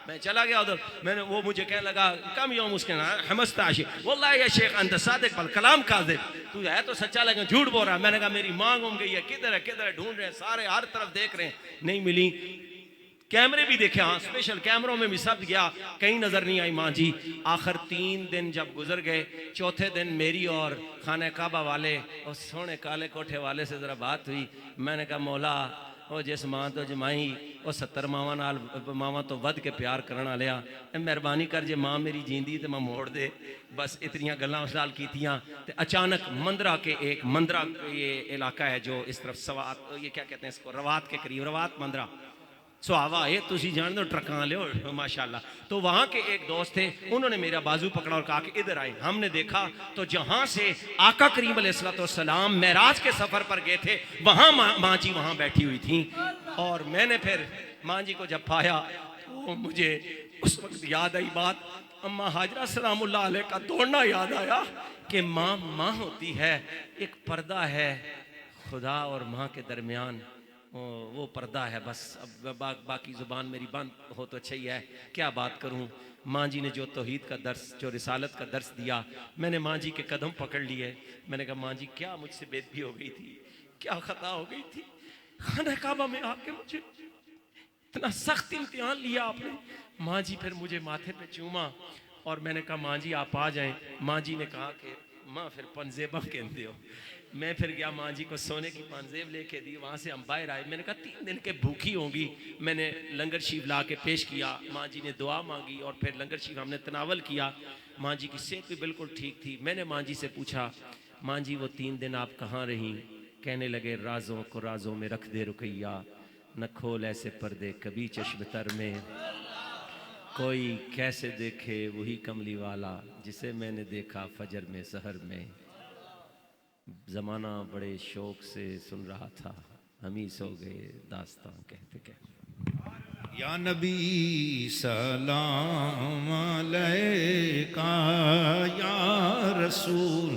मैं चला गया उधर, मैंने, वो मुझे कहने लगा कम योम उसके कलाम काज़िब, तू है तो सच्चा लगे झूठ बोल रहा है। मैंने कहा मेरी मांग गुम गई है, किधर है ढूंढ रहे हैं, सारे हर तरफ देख रहे हैं, नहीं मिली। कैमरे भी देखे, हाँ स्पेशल कैमरों में भी सब गया, कहीं नजर नहीं आई माँ जी। आखिर 3 दिन जब गुजर गए, चौथे दिन मेरी और खाने काबा वाले और सोने काले कोठे वाले से जरा बात हुई। मैंने कहा मौला, वो जिस माँ तो जमाई वो 70 मावा नाल मावा तो वध के प्यार करना लिया, मेहरबानी कर जे माँ मेरी जींदी तो मैं मोड़ दे। बस इतनियाँ गल्लां उस नाल कीतियाँ। ते अचानक मंदरा के एक, मंदरा ये इलाका है जो इस तरफ सवात, ये क्या कहते हैं इसको, रवात के करीब, रवात मंदरा सुहावा ये तुसी जान दो, ट्रकां लियो माशाल्लाह। तो वहाँ के एक दोस्त थे, उन्होंने मेरा बाजू पकड़ा और कहा कि इधर आए। हमने देखा तो जहाँ से आका करीम अलैहिस्सलाम मेराज के सफ़र पर गए थे, वहाँ माँ जी वहाँ बैठी हुई थी। और मैंने फिर माँ जी को जब पाया तो मुझे उस वक्त याद आई बात, अम्मा हाजरा सलामुल्लाह अलैहा का दौड़ना याद आया कि माँ माँ होती है, एक पर्दा है खुदा और माँ के दरमियान, वो पर्दा है बस। अब बाकी ज़ुबान मेरी बंद हो तो अच्छा ही है, क्या बात करूं। माँ जी ने जो तौहीद का दर्स, जो रिसालत का दर्स दिया, मैंने माँ जी के कदम पकड़ लिए। मैंने कहा माँ जी क्या मुझसे बेदबी हो गई थी, क्या ख़ता हो गई थी, खाना काबा में आके मुझे इतना सख्त इम्तिहान लिया आपने। माँ जी फिर मुझे माथे पे चूमा और मैंने कहा माँ जी आप आ जाएं। माँ जी ने कहा कि माँ फिर पंजेबा कहते हो। मैं फिर गया, माँ जी को सोने की पंजेब लेके दी, वहाँ से हम बाहर आए। मैंने कहा 3 दिन के भूखी होंगी। मैंने लंगर शरीफ ला के पेश किया, माँ जी ने दुआ मांगी और फिर लंगर शरीफ हमने तनावल किया। माँ जी की सेहत भी बिल्कुल ठीक थी। मैंने माँ जी से पूछा, माँ जी वो 3 दिन आप कहाँ रहीं? कहने लगे राजों को राजों में रख दे रुकैया, न खोल ऐसे पर्दे कभी चश्म तर में, कोई कैसे देखे वही कमली वाला जिसे मैंने देखा फजर में सहर में। ज़माना बड़े शौक से सुन रहा था, हम ही सो गए दास्तां कहते कहते। या नबी सलाम अलैका या रसूल